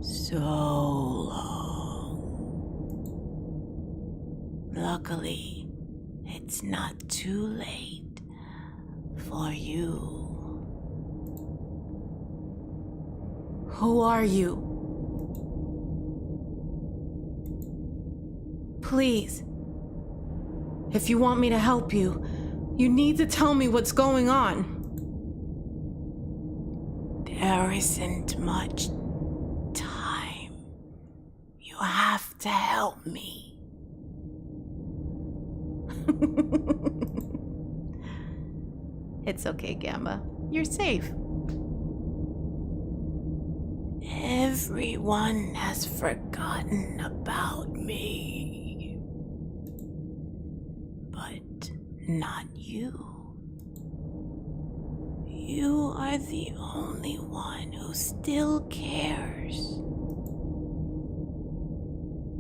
So long. Luckily, it's not too late for you. Who are you? Please. If you want me to help you, you need to tell me what's going on. There isn't much time. You have to help me. It's okay, Gamma. You're safe. Everyone has forgotten about me. But not you. You are the only one who still cares.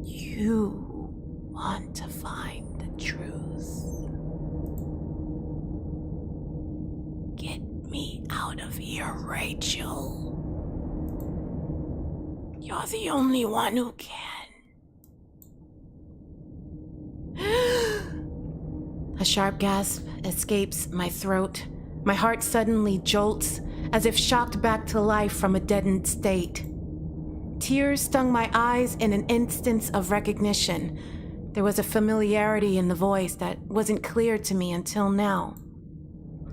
You want to find the truth. Get me out of here, Rachel. You're the only one who can. A sharp gasp escapes my throat. My heart suddenly jolts, as if shocked back to life from a deadened state. Tears stung my eyes in an instance of recognition. There was a familiarity in the voice that wasn't clear to me until now.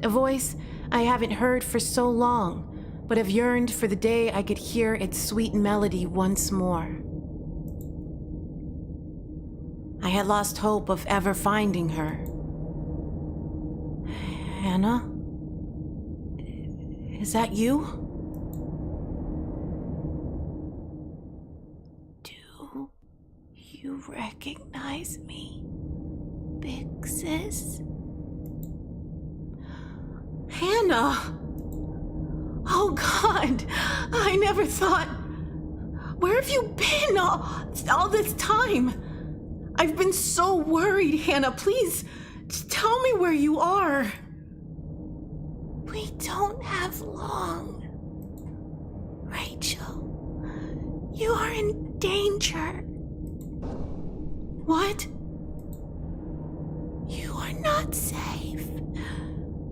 A voice I haven't heard for so long, but have yearned for the day I could hear its sweet melody once more. I had lost hope of ever finding her. Hannah? Is that you? Do you recognize me, big sis? Hannah! Oh God, I never thought... Where have you been all this time? I've been so worried, Hannah. Please, tell me where you are. We don't have long. Rachel, you are in danger. What? You are not safe.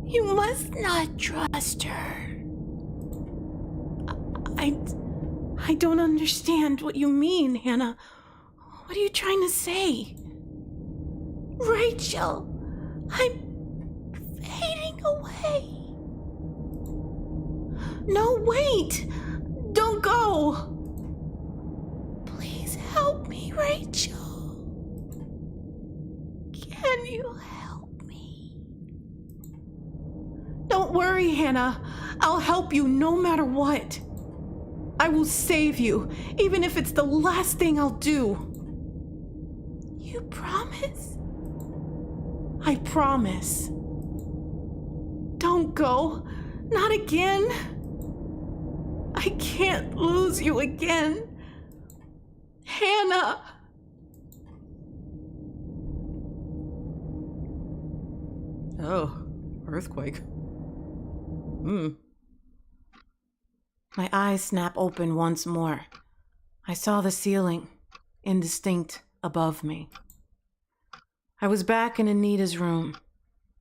You must not trust her. I don't understand what you mean, Hannah. What are you trying to say? Rachel, I'm fading away. No, wait! Don't go! Please help me, Rachel. Can you help me? Don't worry, Hannah. I'll help you no matter what. I will save you, even if it's the last thing I'll do. You promise? I promise. Don't go. Not again. I can't lose you again. Hannah! Oh, earthquake. My eyes snap open once more. I saw the ceiling, indistinct above me. I was back in Anita's room.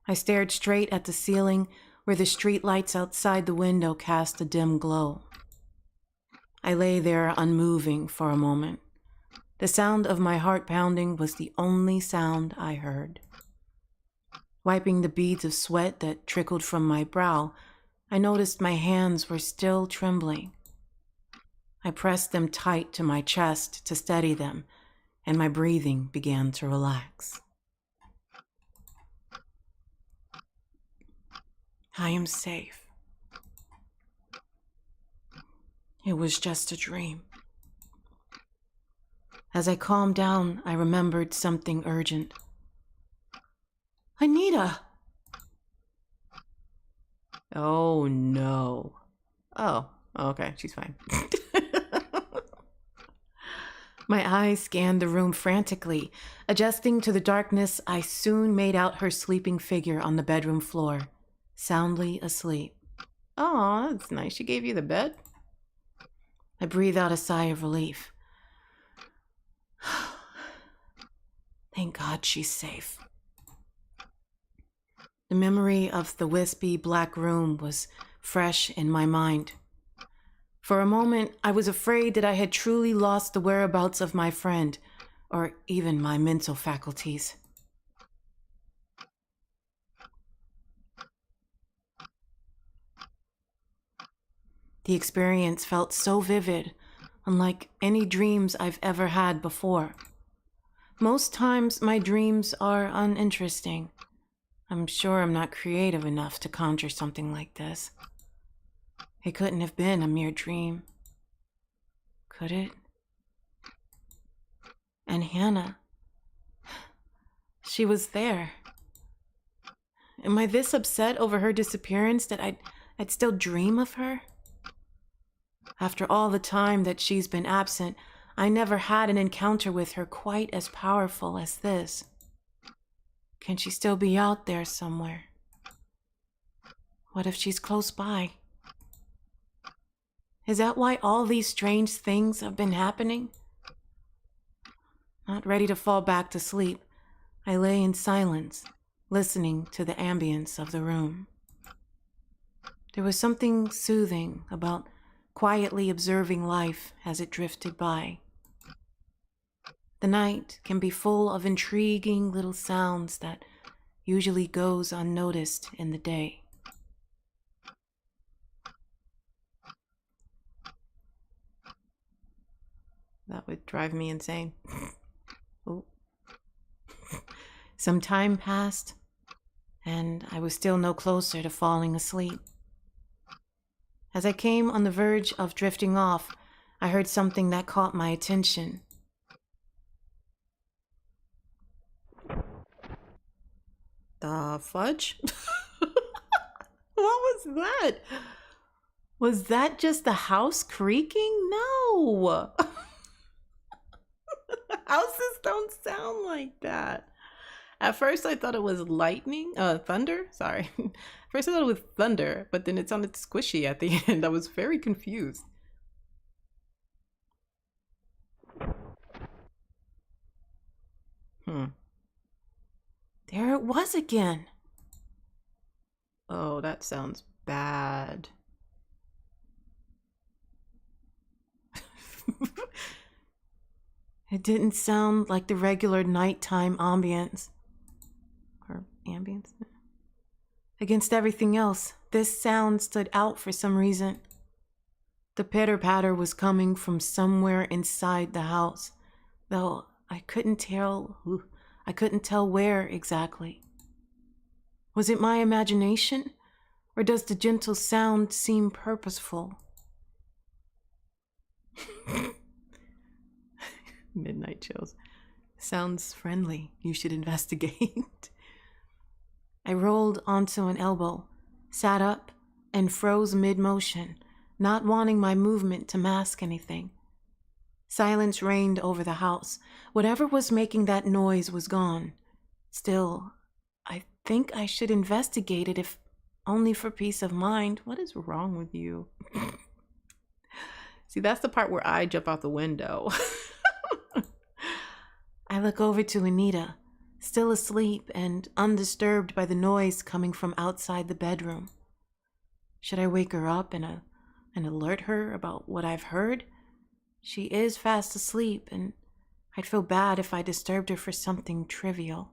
I stared straight at the ceiling where the street lights outside the window cast a dim glow. I lay there unmoving for a moment. The sound of my heart pounding was the only sound I heard. Wiping the beads of sweat that trickled from my brow, I noticed my hands were still trembling. I pressed them tight to my chest to steady them, and my breathing began to relax. I am safe. It was just a dream. As I calmed down, I remembered something urgent. Anita! Oh, no. Oh, okay, she's fine. My eyes scanned the room frantically. Adjusting to the darkness, I soon made out her sleeping figure on the bedroom floor, soundly asleep. Oh, that's nice. She gave you the bed? I breathed out a sigh of relief. Thank God she's safe. The memory of the wispy black room was fresh in my mind. For a moment, I was afraid that I had truly lost the whereabouts of my friend, or even my mental faculties. The experience felt so vivid, unlike any dreams I've ever had before. Most times, my dreams are uninteresting. I'm sure I'm not creative enough to conjure something like this. It couldn't have been a mere dream. Could it? And Hannah. She was there. Am I this upset over her disappearance that I'd I'd still dream of her? After all the time that she's been absent, I never had an encounter with her quite as powerful as this. Can she still be out there somewhere? What if she's close by? Is that why all these strange things have been happening? Not ready to fall back to sleep, I lay in silence, listening to the ambience of the room. There was something soothing about quietly observing life as it drifted by. The night can be full of intriguing little sounds that usually goes unnoticed in the day. That would drive me insane. Oh. Some time passed, and I was still no closer to falling asleep. As I came on the verge of drifting off, I heard something that caught my attention. The fudge? What was that? Was that just the house creaking? No! Houses don't sound like that. At first I thought it was lightning, thunder, sorry. First I thought it was thunder, but then it sounded squishy at the end. I was very confused. There it was again. Oh, that sounds bad. It didn't sound like the regular nighttime ambience. Or ambience? Against everything else, this sound stood out for some reason. The pitter-patter was coming from somewhere inside the house, though I couldn't tell where exactly. Was it my imagination, or does the gentle sound seem purposeful? Midnight chills. Sounds friendly. You should investigate. I rolled onto an elbow, sat up, and froze mid-motion, not wanting my movement to mask anything. Silence reigned over the house. Whatever was making that noise was gone. Still, I think I should investigate it, if only for peace of mind. What is wrong with you? See, that's the part where I jump out the window. I look over to Anita, still asleep and undisturbed by the noise coming from outside the bedroom. Should I wake her up and alert her about what I've heard? She is fast asleep, and I'd feel bad if I disturbed her for something trivial.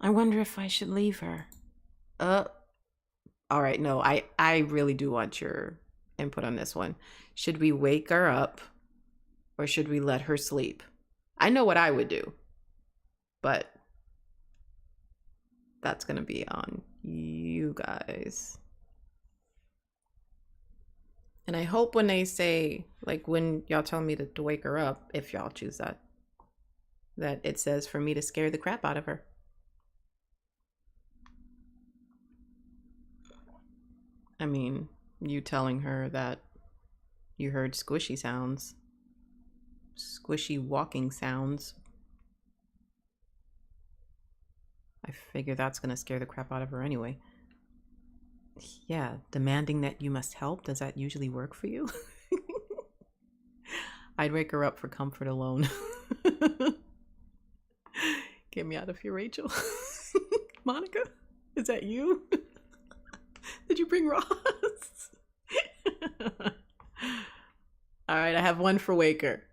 I wonder if I should leave her. All right, no, I really do want your input on this one. Should we wake her up, or should we let her sleep? I know what I would do, but that's gonna be on you guys. And I hope when they say, like when y'all tell me to wake her up, if y'all choose that it says for me to scare the crap out of her. I mean, you telling her that you heard squishy sounds. Squishy walking sounds. I figure that's gonna scare the crap out of her anyway. Yeah, demanding that you must help, does that usually work for you? I'd wake her up for comfort alone. Get me out of here, Rachel. Monica, is that you? Did you bring Ross? All right, I have one for Waker.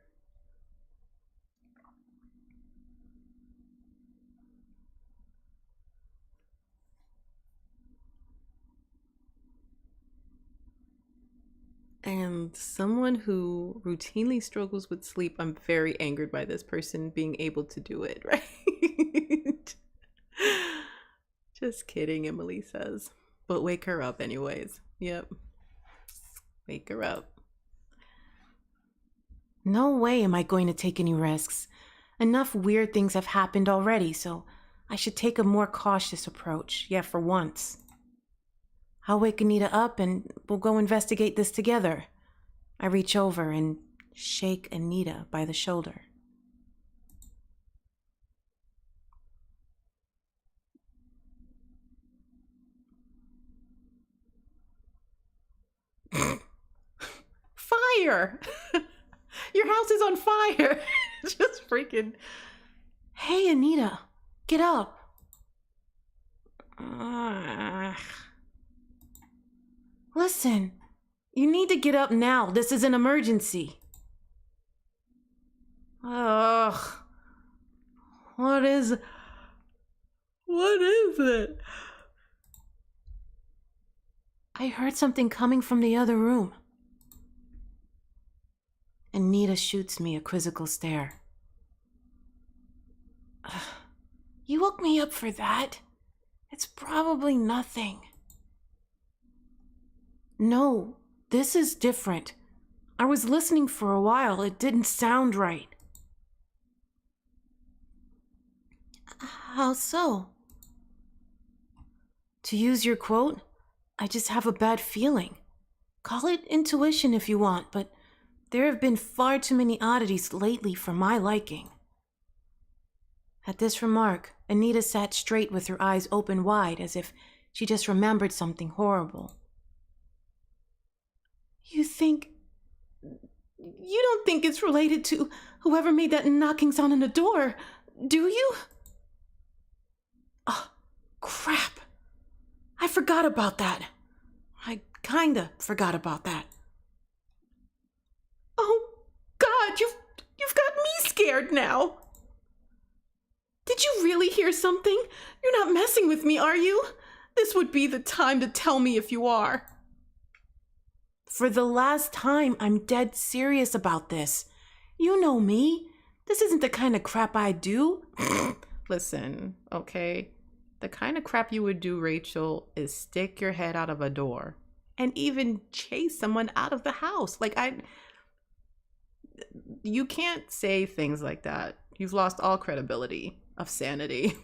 And someone who routinely struggles with sleep, I'm very angered by this person being able to do it, right? Just kidding, Emily says. But wake her up anyways. Yep. Wake her up. No way am I going to take any risks. Enough weird things have happened already, so I should take a more cautious approach. Yeah, for once. I'll wake Anita up and we'll go investigate this together. I reach over and shake Anita by the shoulder. Fire! Your house is on fire! Just freaking... Hey, Anita, get up. Listen, you need to get up now. This is an emergency. Ugh. What is it? I heard something coming from the other room. Anita shoots me a quizzical stare. You woke me up for that. It's probably nothing. No, this is different. I was listening for a while. It didn't sound right. How so? To use your quote, I just have a bad feeling. Call it intuition if you want, but there have been far too many oddities lately for my liking. At this remark, Anita sat straight with her eyes open wide as if she just remembered something horrible. You don't think it's related to whoever made that knocking sound on the door, do you? Oh, crap. I forgot about that. I kinda forgot about that. Oh, God, you've got me scared now. Did you really hear something? You're not messing with me, are you? This would be the time to tell me if you are. For the last time, I'm dead serious about this. You know me. This isn't the kind of crap I do. Listen, okay? The kind of crap you would do, Rachel, is stick your head out of a door and even chase someone out of the house. You can't say things like that. You've lost all credibility of sanity.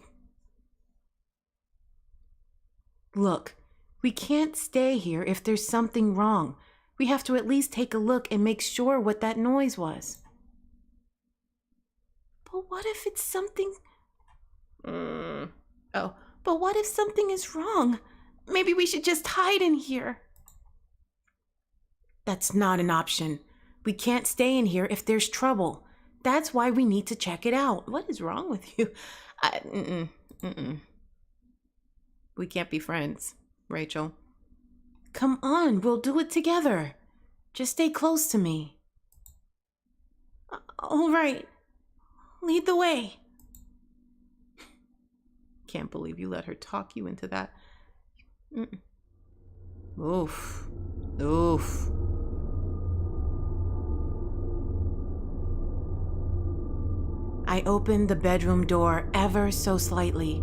Look, we can't stay here if there's something wrong. We have to at least take a look and make sure what that noise was. But what if it's something... But what if something is wrong? Maybe we should just hide in here. That's not an option. We can't stay in here if there's trouble. That's why we need to check it out. What is wrong with you? We can't be friends, Rachel. Come on, we'll do it together. Just stay close to me. All right. Lead the way. Can't believe you let her talk you into that. Oof. I opened the bedroom door ever so slightly,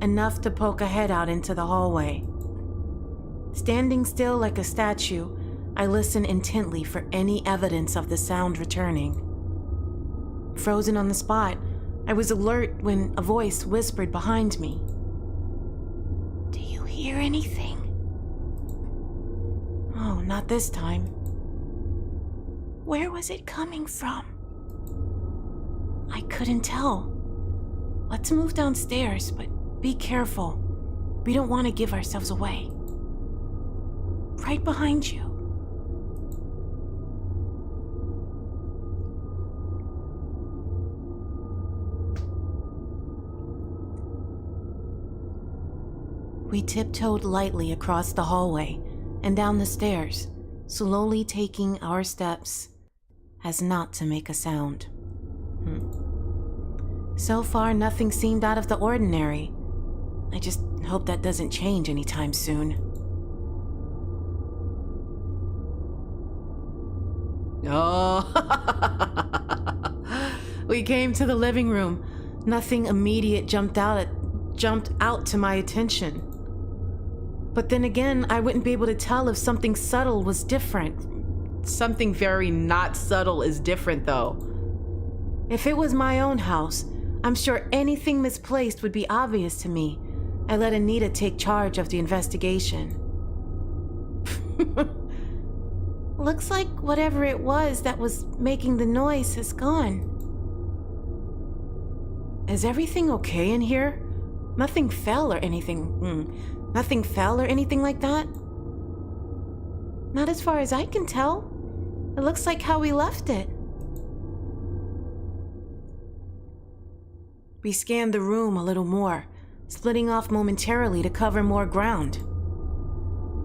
enough to poke a head out into the hallway. Standing still like a statue, I listened intently for any evidence of the sound returning. Frozen on the spot, I was alert when a voice whispered behind me. Do you hear anything? Oh, not this time. Where was it coming from? I couldn't tell. Let's move downstairs, but be careful. We don't want to give ourselves away. Right behind you. We tiptoed lightly across the hallway and down the stairs, slowly taking our steps as not to make a sound. So far, nothing seemed out of the ordinary. I just hope that doesn't change anytime soon. Oh, we came to the living room. Nothing immediate jumped out to my attention. But then again, I wouldn't be able to tell if something subtle was different. Something very not subtle is different, though. If it was my own house, I'm sure anything misplaced would be obvious to me. I let Anita take charge of the investigation. Looks like whatever it was that was making the noise is gone. Is everything okay in here? Nothing fell or anything. Nothing fell or anything like that? Not as far as I can tell. It looks like how we left it. We scanned the room a little more, splitting off momentarily to cover more ground.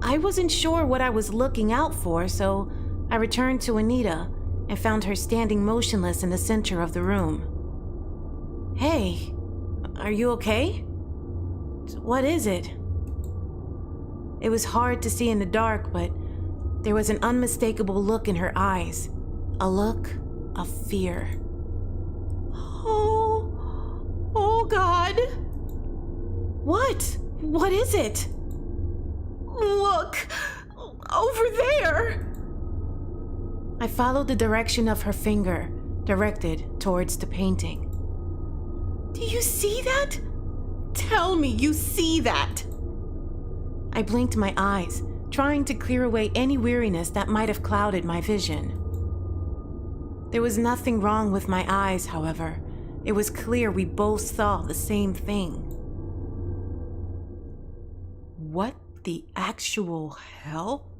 I wasn't sure what I was looking out for, so I returned to Anita and found her standing motionless in the center of the room. Hey, are you okay? What is it? It was hard to see in the dark, but there was an unmistakable look in her eyes, a look of fear. Oh God. What? What is it? Look, over there. I followed the direction of her finger, directed towards the painting. Do you see that? Tell me you see that. I blinked my eyes, trying to clear away any weariness that might have clouded my vision. There was nothing wrong with my eyes, however. It was clear we both saw the same thing. What the actual hell?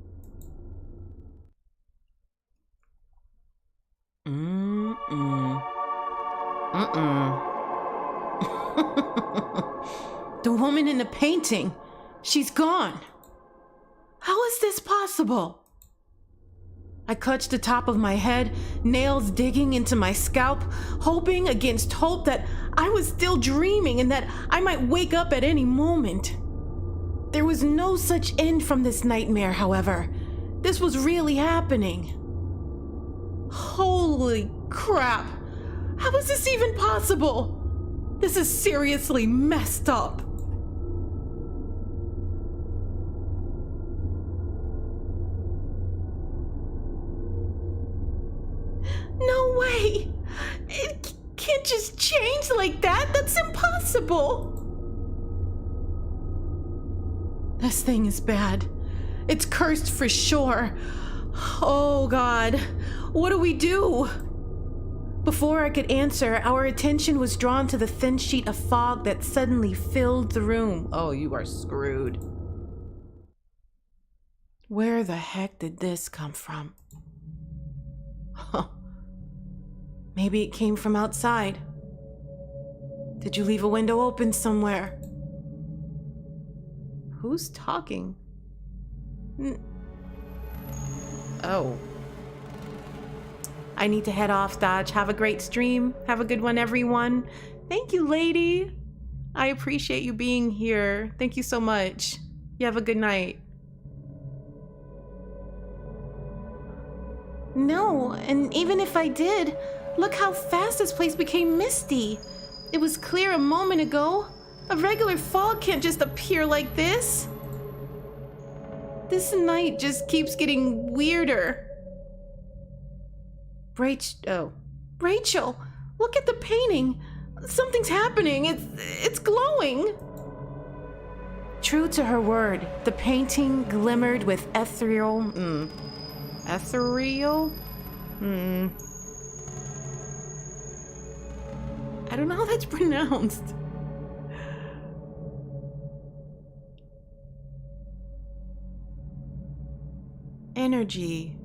The woman in the painting, she's gone. How is this possible? I clutched the top of my head, nails digging into my scalp, hoping against hope that I was still dreaming and that I might wake up at any moment. There was no such end from this nightmare, however. This was really happening. Holy crap! How is this even possible? This is seriously messed up. No way! It can't just change like that. That's impossible. This thing is bad. It's cursed for sure. Oh God, what do we do? Before I could answer, our attention was drawn to the thin sheet of fog that suddenly filled the room. Oh, you are screwed. Where the heck did this come from? Huh. Maybe it came from outside. Did you leave a window open somewhere? Who's talking? Oh. I need to head off, Dodge. Have a great stream. Have a good one, everyone. Thank you, lady. I appreciate you being here. Thank you so much. You have a good night. No, and even if I did, look how fast this place became misty. It was clear a moment ago. A regular fog can't just appear like this. This night just keeps getting weirder. Rachel, look at the painting. Something's happening. It's glowing. True to her word, the painting glimmered with ethereal. Ethereal? I don't know how that's pronounced. Energy.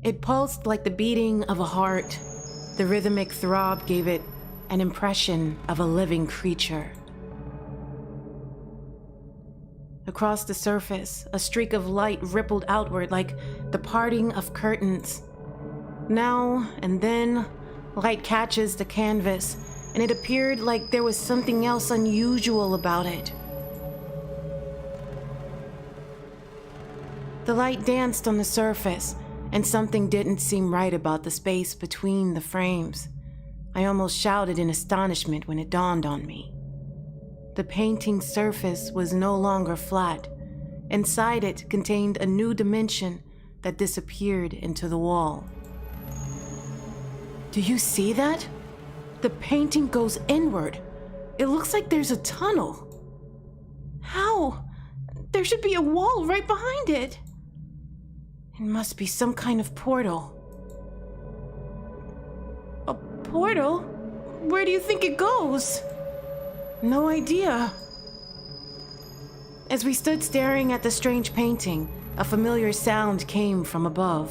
It pulsed like the beating of a heart. The rhythmic throb gave it an impression of a living creature. Across the surface, a streak of light rippled outward like the parting of curtains. Now and then, light catches the canvas, and it appeared like there was something else unusual about it. The light danced on the surface, and something didn't seem right about the space between the frames. I almost shouted in astonishment when it dawned on me. The painting's surface was no longer flat. Inside it contained a new dimension that disappeared into the wall. Do you see that? The painting goes inward. It looks like there's a tunnel. How? There should be a wall right behind it. It must be some kind of portal. A portal? Where do you think it goes? No idea. As we stood staring at the strange painting, a familiar sound came from above.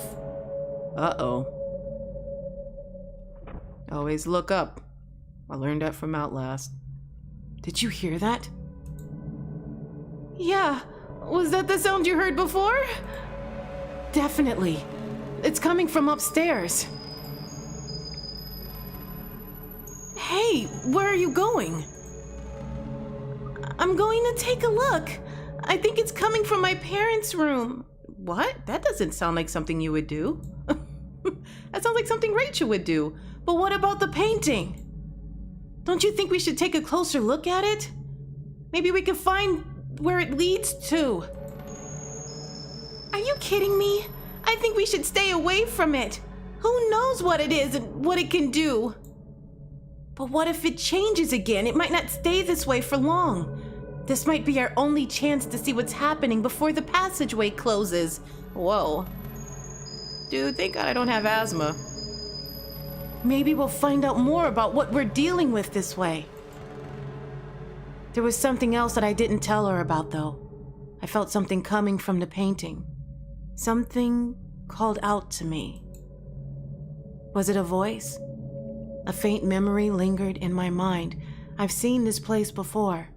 Uh-oh. Always look up. I learned that from Outlast. Did you hear that? Yeah. Was that the sound you heard before? Definitely. It's coming from upstairs. Hey, where are you going? I'm going to take a look. I think it's coming from my parents' room. What? That doesn't sound like something you would do. That sounds like something Rachel would do. But what about the painting? Don't you think we should take a closer look at it? Maybe we can find where it leads to. Are you kidding me? I think we should stay away from it. Who knows what it is and what it can do? But what if it changes again? It might not stay this way for long. This might be our only chance to see what's happening before the passageway closes. Whoa. Dude, thank God I don't have asthma. Maybe we'll find out more about what we're dealing with this way. There was something else that I didn't tell her about, though. I felt something coming from the painting. Something called out to me. Was it a voice? A faint memory lingered in my mind. I've seen this place before.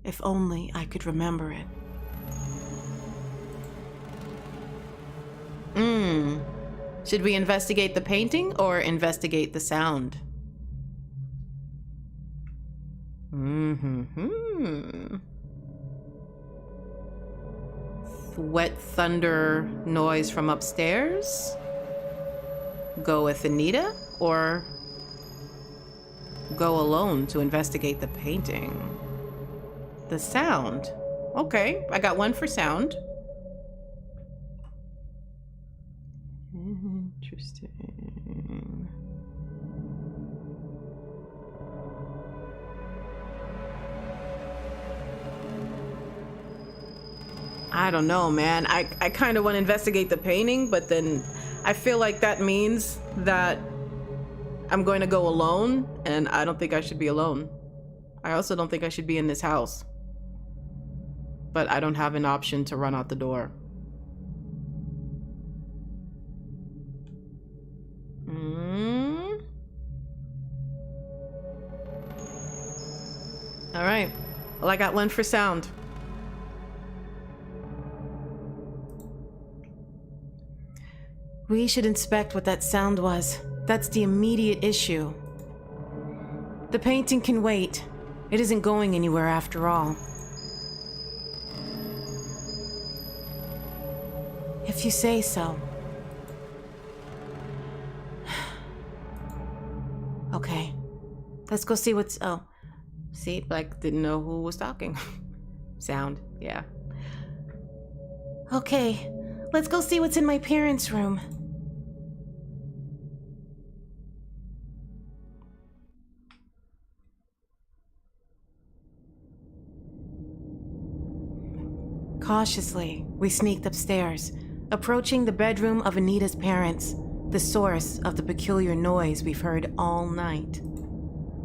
If only I could remember it. Should we investigate the painting or investigate the sound? Wet thunder noise from upstairs? Go with Anita or go alone to investigate the painting? The sound. Okay, I got one for sound. Interesting. I don't know, man. I kind of want to investigate the painting, but then I feel like that means that I'm going to go alone, and I don't think I should be alone. I also don't think I should be in this house. But I don't have an option to run out the door. All right. Well, I got one for sound. We should inspect what that sound was. That's the immediate issue. The painting can wait. It isn't going anywhere after all. If you say so. Okay. Let's go see what's... Oh. See, like, didn't know who was talking. Sound, yeah. Okay. Let's go see what's in my parents' room. Cautiously, we sneaked upstairs, approaching the bedroom of Anita's parents, the source of the peculiar noise we've heard all night.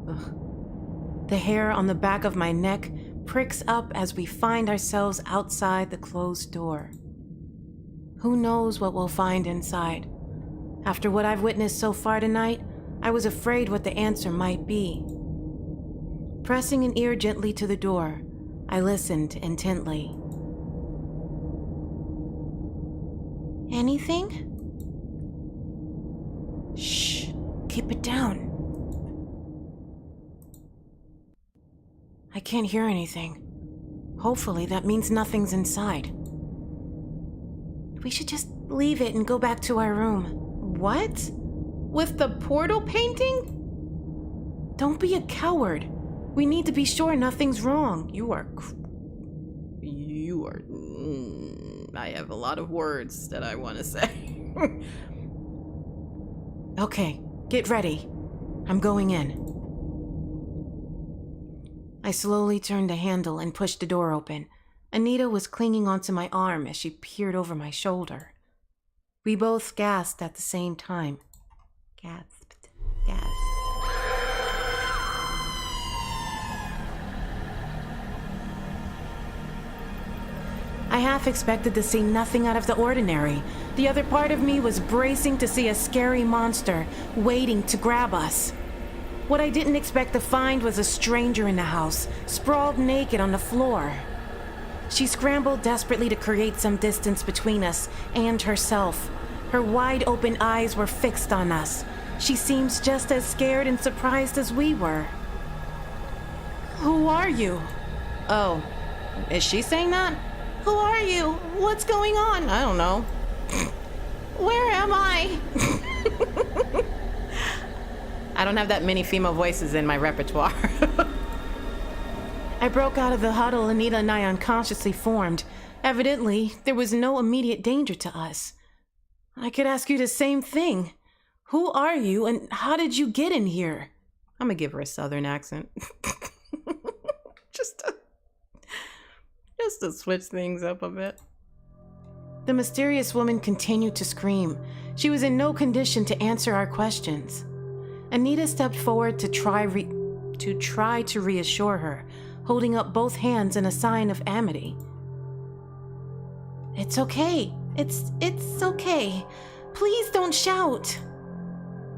Ugh. The hair on the back of my neck pricks up as we find ourselves outside the closed door. Who knows what we'll find inside? After what I've witnessed so far tonight, I was afraid what the answer might be. Pressing an ear gently to the door, I listened intently. Anything? Shh, keep it down. I can't hear anything. Hopefully that means nothing's inside. We should just leave it and go back to our room. What? With the portal painting? Don't be a coward. We need to be sure nothing's wrong. I have a lot of words that I want to say. Okay, get ready. I'm going in. I slowly turned the handle and pushed the door open. Anita was clinging onto my arm as she peered over my shoulder. We both gasped at the same time. Gasped. I half expected to see nothing out of the ordinary. The other part of me was bracing to see a scary monster waiting to grab us. What I didn't expect to find was a stranger in the house, sprawled naked on the floor. She scrambled desperately to create some distance between us and herself. Her wide-open eyes were fixed on us. She seems just as scared and surprised as we were. "Who are you?" "Oh, is she saying that?" "Who are you? What's going on?" "I don't know." "Where am I?" I don't have that many female voices in my repertoire. I broke out of the huddle Anita and I unconsciously formed. Evidently, there was no immediate danger to us. I could ask you the same thing. Who are you and how did you get in here? I'm gonna give her a southern accent. Just to switch things up a bit. The mysterious woman continued to scream. She was in no condition to answer our questions. Anita stepped forward to try to reassure her, holding up both hands in a sign of amity. "It's okay. It's okay. Please don't shout.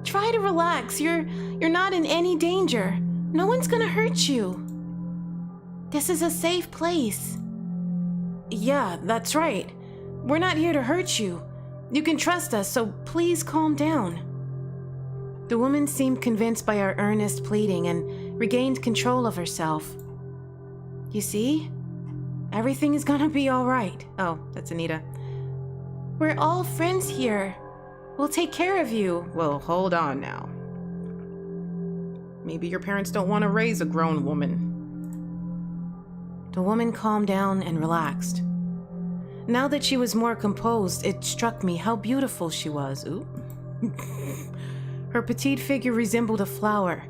Try to relax. You're not in any danger. No one's gonna hurt you. This is a safe place." "Yeah, that's right. We're not here to hurt you. You can trust us, so please calm down." The woman seemed convinced by our earnest pleading and regained control of herself. "You see? Everything is gonna be all right." Oh, that's Anita. "We're all friends here. We'll take care of you." Well, hold on now. Maybe your parents don't want to raise a grown woman. The woman calmed down and relaxed. Now that she was more composed, it struck me how beautiful she was. Ooh. Her petite figure resembled a flower.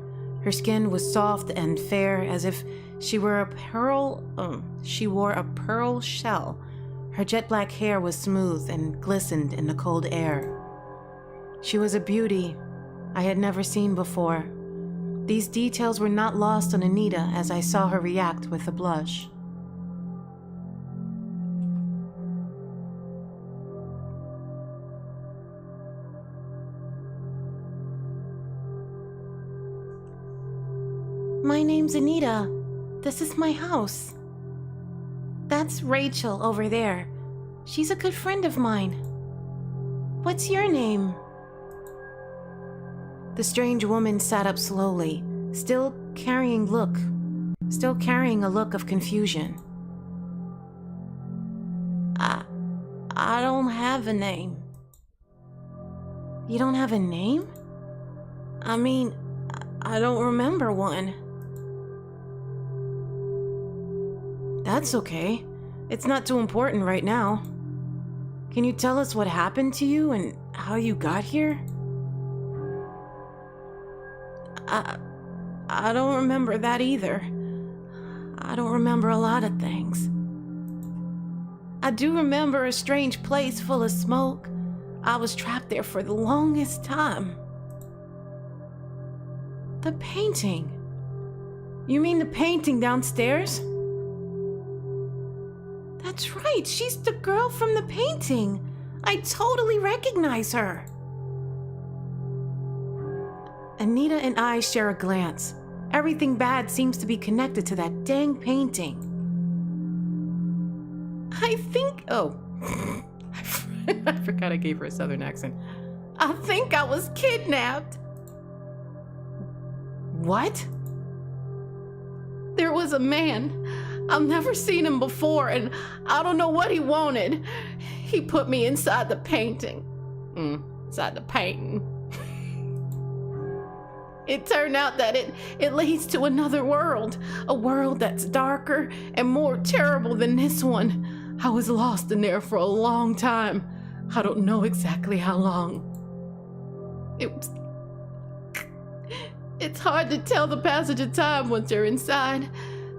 Her skin was soft and fair, as if she wore a pearl shell. Her jet black hair was smooth and glistened in the cold air. She was a beauty I had never seen before. These details were not lost on Anita as I saw her react with a blush. "My name's Anita. This is my house. That's Rachel over there. She's a good friend of mine. What's your name?" The strange woman sat up slowly, still carrying a look of confusion. I don't have a name." "You don't have a name?" "I mean, I don't remember one." "That's okay. It's not too important right now. Can you tell us what happened to you and how you got here?" I don't remember that either. I don't remember a lot of things. I do remember a strange place full of smoke. I was trapped there for the longest time. The painting. You mean the painting downstairs? That's right, she's the girl from the painting. I totally recognize her. Anita and I share a glance. Everything bad seems to be connected to that dang painting. I forgot I gave her a southern accent. I think I was kidnapped. What? There was a man. I've never seen him before, and I don't know what he wanted. He put me inside the painting. Inside the painting. It turned out that it leads to another world, a world that's darker and more terrible than this one. I was lost in there for a long time. I don't know exactly how long. It's hard to tell the passage of time once you're inside.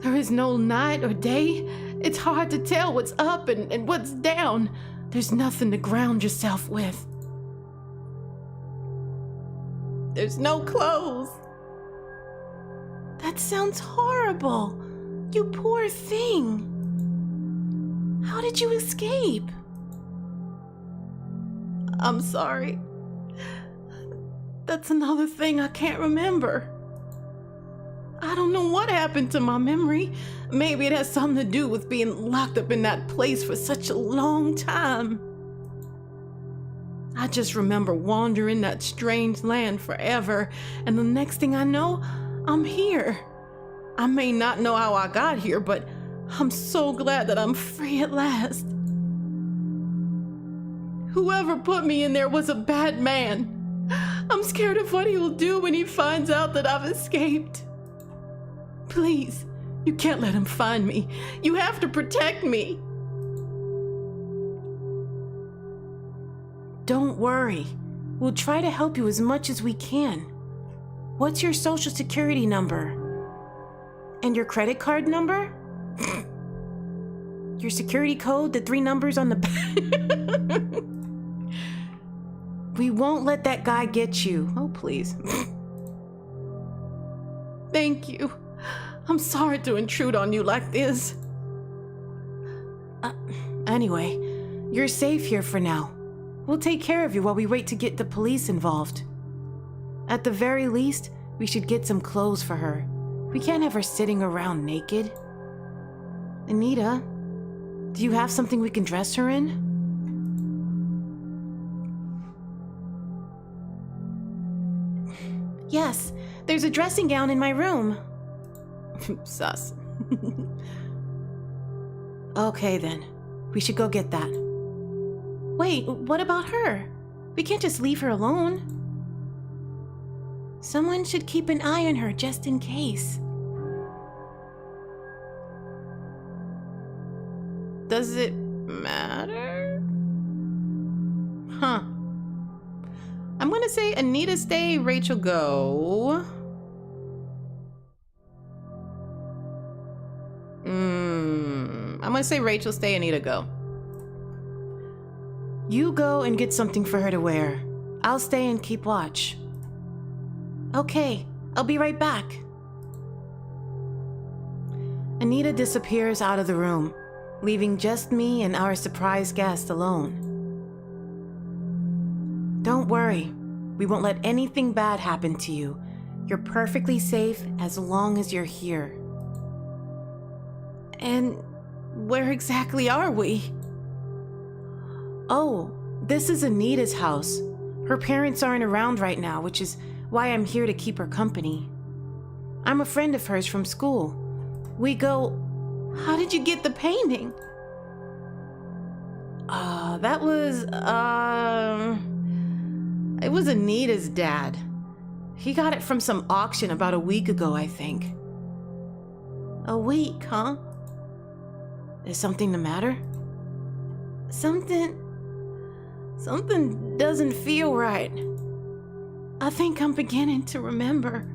There is no night or day. It's hard to tell what's up and what's down. There's nothing to ground yourself with. There's no clothes. That sounds horrible. You poor thing. How did you escape? I'm sorry. That's another thing I can't remember. I don't know what happened to my memory. Maybe it has something to do with being locked up in that place for such a long time. I just remember wandering that strange land forever, and the next thing I know, I'm here. I may not know how I got here, but I'm so glad that I'm free at last. Whoever put me in there was a bad man. I'm scared of what he'll do when he finds out that I've escaped. Please, you can't let him find me. You have to protect me. Don't worry. We'll try to help you as much as we can. What's your social security number? And your credit card number? Your security code, the 3 numbers on the back? We won't let that guy get you. Oh, please. Thank you. I'm sorry to intrude on you like this. Anyway, you're safe here for now. We'll take care of you while we wait to get the police involved. At the very least, we should get some clothes for her. We can't have her sitting around naked. Anita, do you have something we can dress her in? Yes, there's a dressing gown in my room. Sus. Okay then, we should go get that. Wait, what about her? We can't just leave her alone. Someone should keep an eye on her just in case. Does it matter? Huh. I'm gonna say Anita stay, Rachel go. I'm gonna say Rachel stay, Anita go. You go and get something for her to wear. I'll stay and keep watch. Okay, I'll be right back. Anita disappears out of the room, leaving just me and our surprise guest alone. Don't worry, we won't let anything bad happen to you. You're perfectly safe as long as you're here. And where exactly are we? Oh, this is Anita's house. Her parents aren't around right now, which is why I'm here to keep her company. I'm a friend of hers from school. We go... How did you get the painting? It was Anita's dad. He got it from some auction about a week ago, I think. A week, huh? Is something the matter? Something doesn't feel right. I think I'm beginning to remember.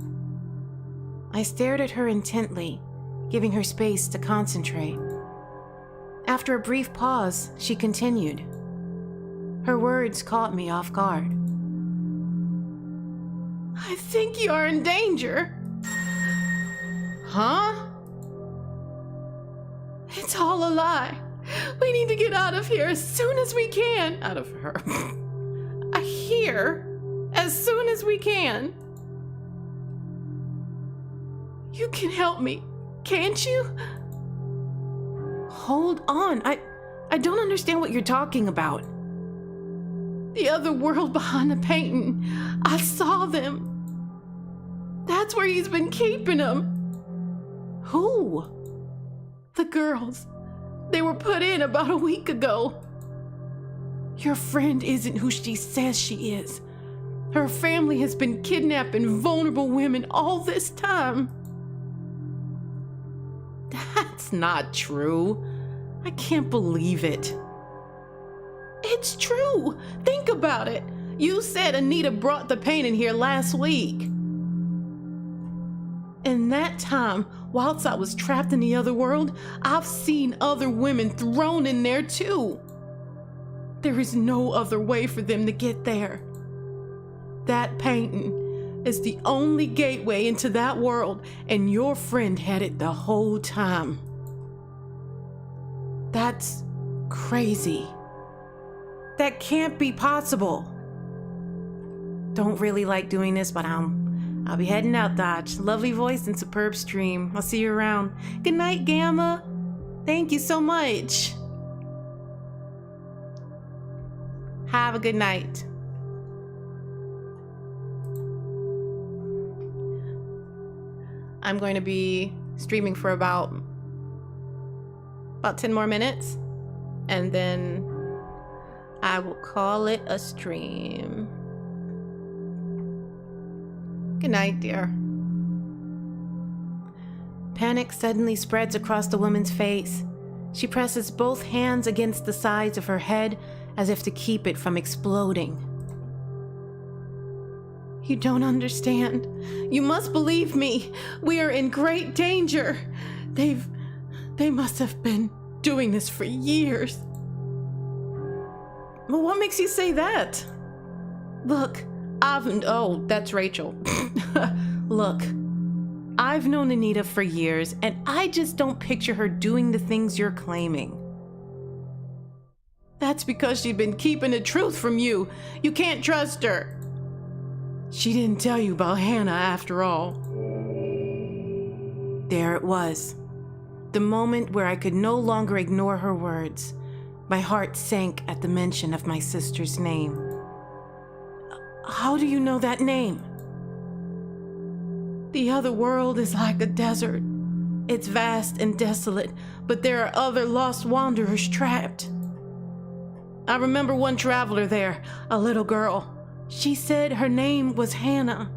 I stared at her intently, giving her space to concentrate. After a brief pause, she continued. Her words caught me off guard. I think you are in danger. Huh? It's all a lie. We need to get out of here as soon as we can. Out of her. Here. As soon as we can. You can help me, can't you? Hold on. I don't understand what you're talking about. The other world behind the painting. I saw them. That's where he's been keeping them. Who? The girls. They were put in about a week ago. Your friend isn't who she says she is. Her family has been kidnapping vulnerable women all this time. That's not true. I can't believe it. It's true. Think about it. You said Anita brought the painting here last week. In that time, whilst I was trapped in the other world, I've seen other women thrown in there too. There is no other way for them to get there. That painting is the only gateway into that world, and your friend had it the whole time. That's crazy. That can't be possible. Don't really like doing this, but I'll be heading out, Dodge. Lovely voice and superb stream. I'll see you around. Good night, Gamma. Thank you so much. Have a good night. I'm going to be streaming for about 10 more minutes, and then I will call it a stream. Good night, dear. Panic suddenly spreads across the woman's face. She presses both hands against the sides of her head as if to keep it from exploding. You don't understand. You must believe me. We are in great danger. They must have been doing this for years. Well, what makes you say that? Look, oh, that's Rachel. Look, I've known Anita for years, and I just don't picture her doing the things you're claiming. That's because she's been keeping the truth from you. You can't trust her. She didn't tell you about Hannah after all. There it was. The moment where I could no longer ignore her words. My heart sank at the mention of my sister's name. How do you know that name? The other world is like a desert. It's vast and desolate, but there are other lost wanderers trapped. I remember one traveler there, a little girl. She said her name was Hannah.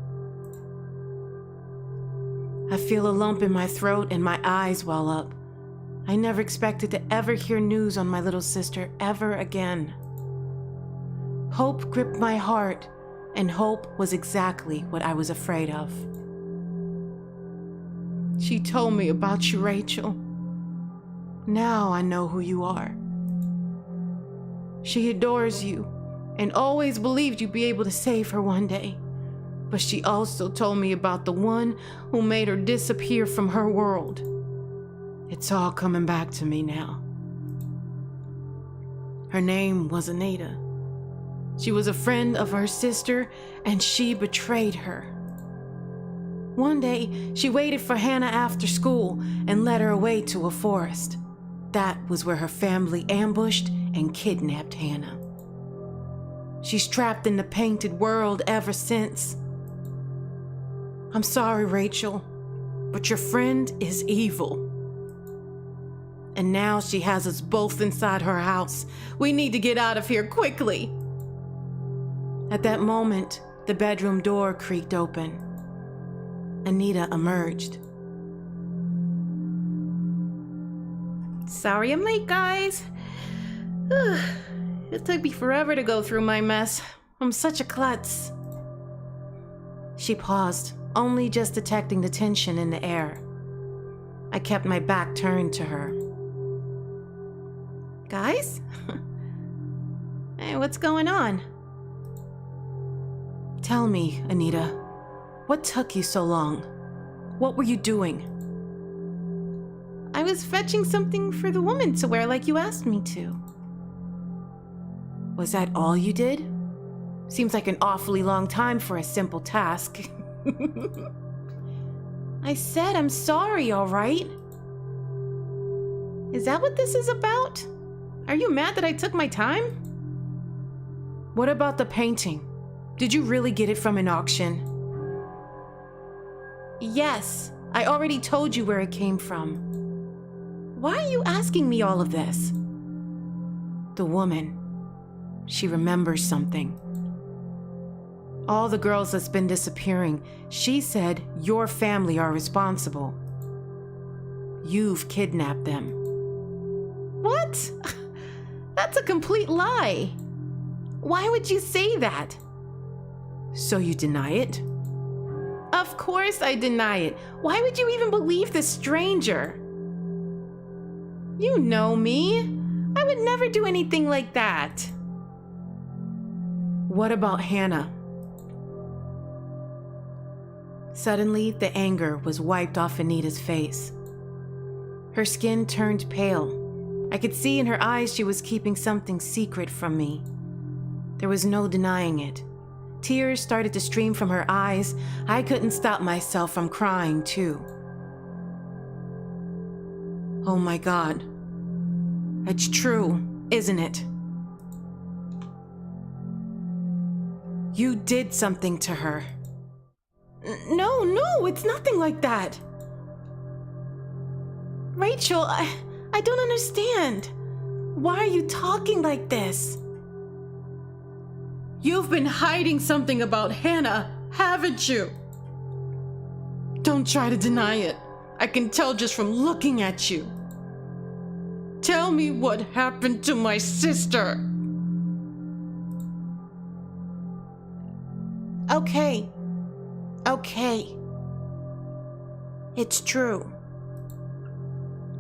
I feel a lump in my throat and my eyes well up. I never expected to ever hear news on my little sister ever again. Hope gripped my heart, and hope was exactly what I was afraid of. She told me about you, Rachel. Now I know who you are. She adores you and always believed you'd be able to save her one day. But she also told me about the one who made her disappear from her world. It's all coming back to me now. Her name was Anita. She was a friend of her sister, and she betrayed her. One day, she waited for Hannah after school and led her away to a forest. That was where her family ambushed and kidnapped Hannah. She's trapped in the painted world ever since. I'm sorry, Rachel, but your friend is evil. And now she has us both inside her house. We need to get out of here quickly. At that moment, the bedroom door creaked open. Anita emerged. Sorry I'm late, guys. It took me forever to go through my mess. I'm such a klutz. She paused, only just detecting the tension in the air. I kept my back turned to her. Guys? Hey, what's going on? Tell me, Anita, what took you so long? What were you doing? I was fetching something for the woman to wear like you asked me to. Was that all you did? Seems like an awfully long time for a simple task. I said I'm sorry, all right? Is that what this is about? Are you mad that I took my time? What about the painting? Did you really get it from an auction? Yes, I already told you where it came from. Why are you asking me all of this? The woman, she remembers something. All the girls that's been disappearing, she said your family are responsible. You've kidnapped them. What? That's a complete lie. Why would you say that? So you deny it? Of course I deny it. Why would you even believe this stranger? You know me. I would never do anything like that. What about Hannah? Suddenly, the anger was wiped off Anita's face. Her skin turned pale. I could see in her eyes she was keeping something secret from me. There was no denying it. Tears started to stream from her eyes. I couldn't stop myself from crying, too. Oh my God. It's true, isn't it? You did something to her. No, it's nothing like that. Rachel, I don't understand. Why are you talking like this? You've been hiding something about Hannah, haven't you? Don't try to deny it. I can tell just from looking at you. Tell me what happened to my sister. Okay. It's true.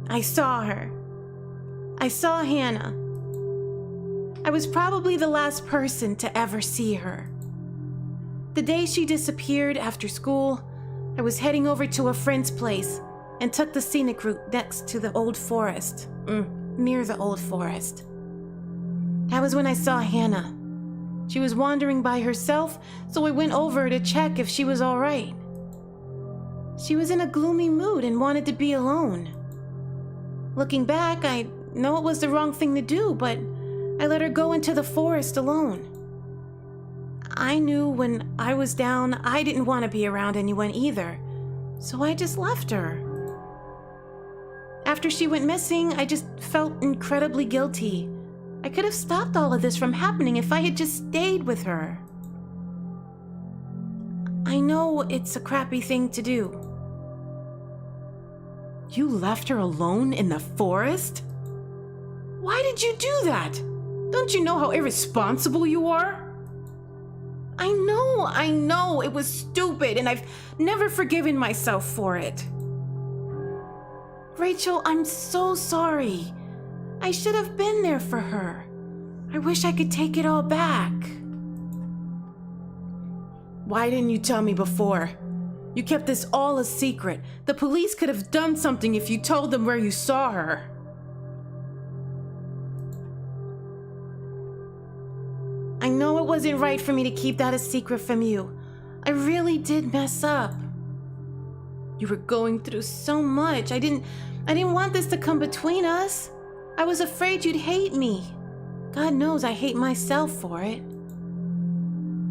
I saw her. I saw Hannah. I was probably the last person to ever see her. The day she disappeared after school, I was heading over to a friend's place and took the scenic route next to the old forest. Near the old forest. That was when I saw Hannah. She was wandering by herself, so I went over to check if she was all right. She was in a gloomy mood and wanted to be alone. Looking back, I know it was the wrong thing to do, but I let her go into the forest alone. I knew when I was down, I didn't want to be around anyone either, so I just left her. After she went missing, I just felt incredibly guilty. I could have stopped all of this from happening if I had just stayed with her. I know it's a crappy thing to do. You left her alone in the forest? Why did you do that? Don't you know how irresponsible you are? I know, it was stupid, and I've never forgiven myself for it. Rachel, I'm so sorry. I should have been there for her. I wish I could take it all back. Why didn't you tell me before? You kept this all a secret. The police could have done something if you told them where you saw her. I know it wasn't right for me to keep that a secret from you. I really did mess up. You were going through so much. I didn't want this to come between us. I was afraid you'd hate me. God knows I hate myself for it.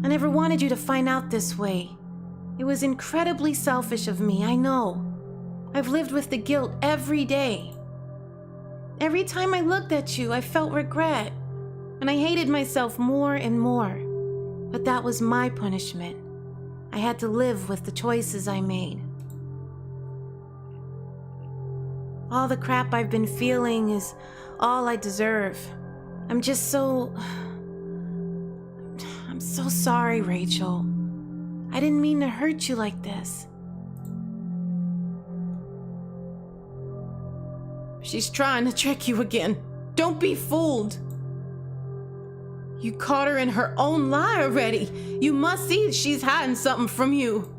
I never wanted you to find out this way. It was incredibly selfish of me, I know. I've lived with the guilt every day. Every time I looked at you, I felt regret, and I hated myself more and more. But that was my punishment. I had to live with the choices I made. All the crap I've been feeling is all I deserve. I'm so sorry, Rachel. I didn't mean to hurt you like this. She's trying to trick you again. Don't be fooled. You caught her in her own lie already. You must see she's hiding something from you.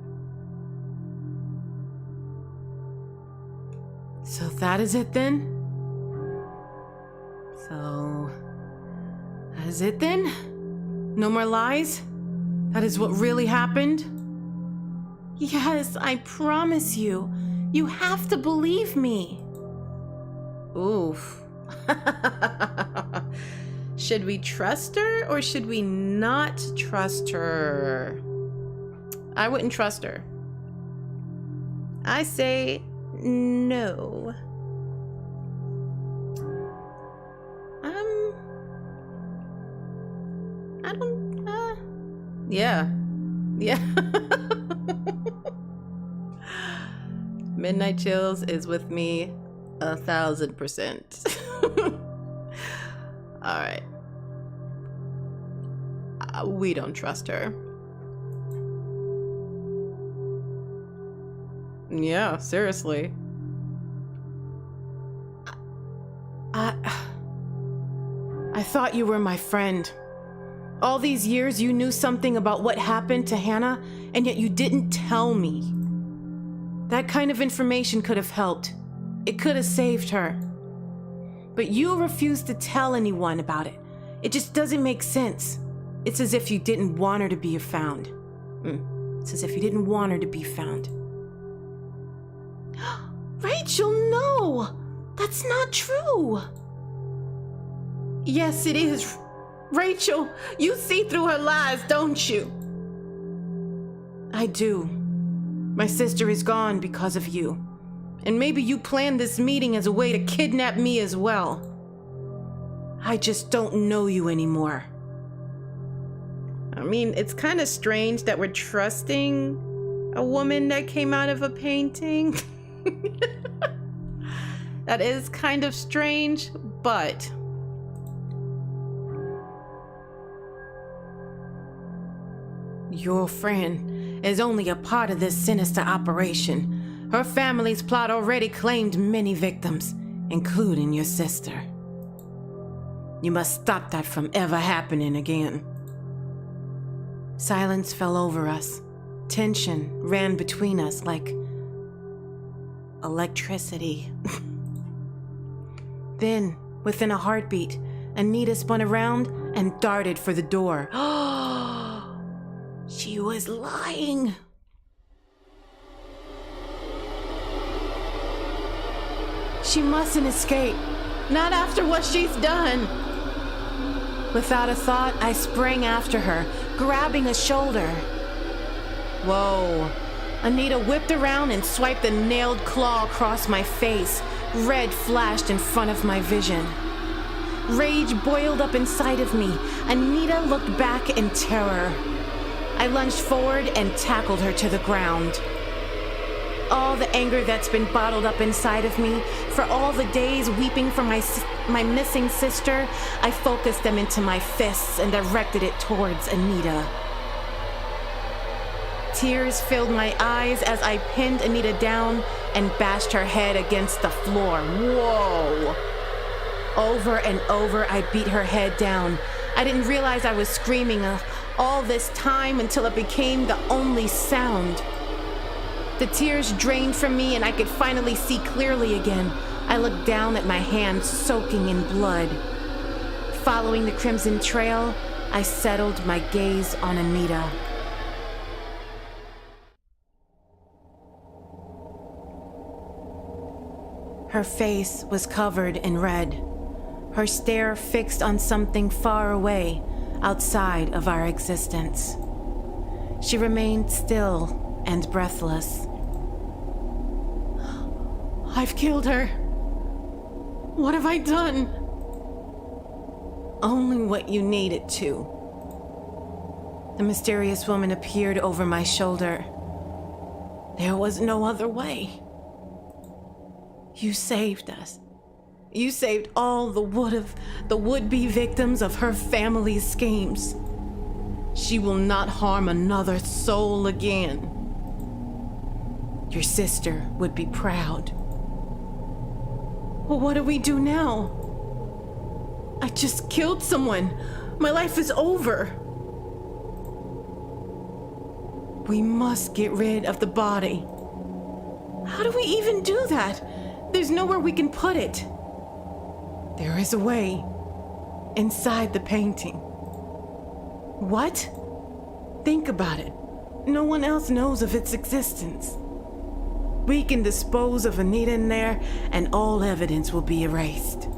So that is it then? No more lies? That is what really happened? Yes, I promise you. You have to believe me. Oof. Should we trust her or should we not trust her? I wouldn't trust her. I say no. Yeah. Midnight Chills is with me 1,000%. All right. We don't trust her. Yeah, seriously. I thought you were my friend. All these years you knew something about what happened to Hannah, and yet you didn't tell me. That kind of information could have helped. It could have saved her. But you refused to tell anyone about it. It just doesn't make sense. It's as if you didn't want her to be found. It's as if you didn't want her to be found. Rachel, no! That's not true! Yes, it is. Rachel, you see through her lies, don't you? I do. My sister is gone because of you. And maybe you planned this meeting as a way to kidnap me as well. I just don't know you anymore. I mean, it's kind of strange that we're trusting a woman that came out of a painting. That is kind of strange, but... Your friend is only a part of this sinister operation. Her family's plot already claimed many victims, including your sister. You must stop that from ever happening again. Silence fell over us. Tension ran between us like electricity. Then, within a heartbeat, Anita spun around and darted for the door. She was lying. She mustn't escape. Not after what she's done. Without a thought, I sprang after her, grabbing a shoulder. Whoa. Anita whipped around and swiped a nailed claw across my face. Red flashed in front of my vision. Rage boiled up inside of me. Anita looked back in terror. I lunged forward and tackled her to the ground. All the anger that's been bottled up inside of me, for all the days weeping for my missing sister, I focused them into my fists and directed it towards Anita. Tears filled my eyes as I pinned Anita down and bashed her head against the floor. Whoa! Over and over, I beat her head down. I didn't realize I was screaming all this time until it became the only sound. The tears drained from me and I could finally see clearly again. I looked down at my hands soaking in blood. Following the crimson trail, I settled my gaze on Anita. Her face was covered in red, her stare fixed on something far away, outside of our existence. She remained still and breathless. I've killed her. What have I done? Only what you needed to. The mysterious woman appeared over my shoulder. There was no other way. You saved us. You saved all the would-be victims of her family's schemes. She will not harm another soul again. Your sister would be proud. Well, what do we do now? I just killed someone. My life is over. We must get rid of the body. How do we even do that? There's nowhere we can put it. There is a way. Inside the painting. What? Think about it. No one else knows of its existence. We can dispose of Anita in there, and all evidence will be erased.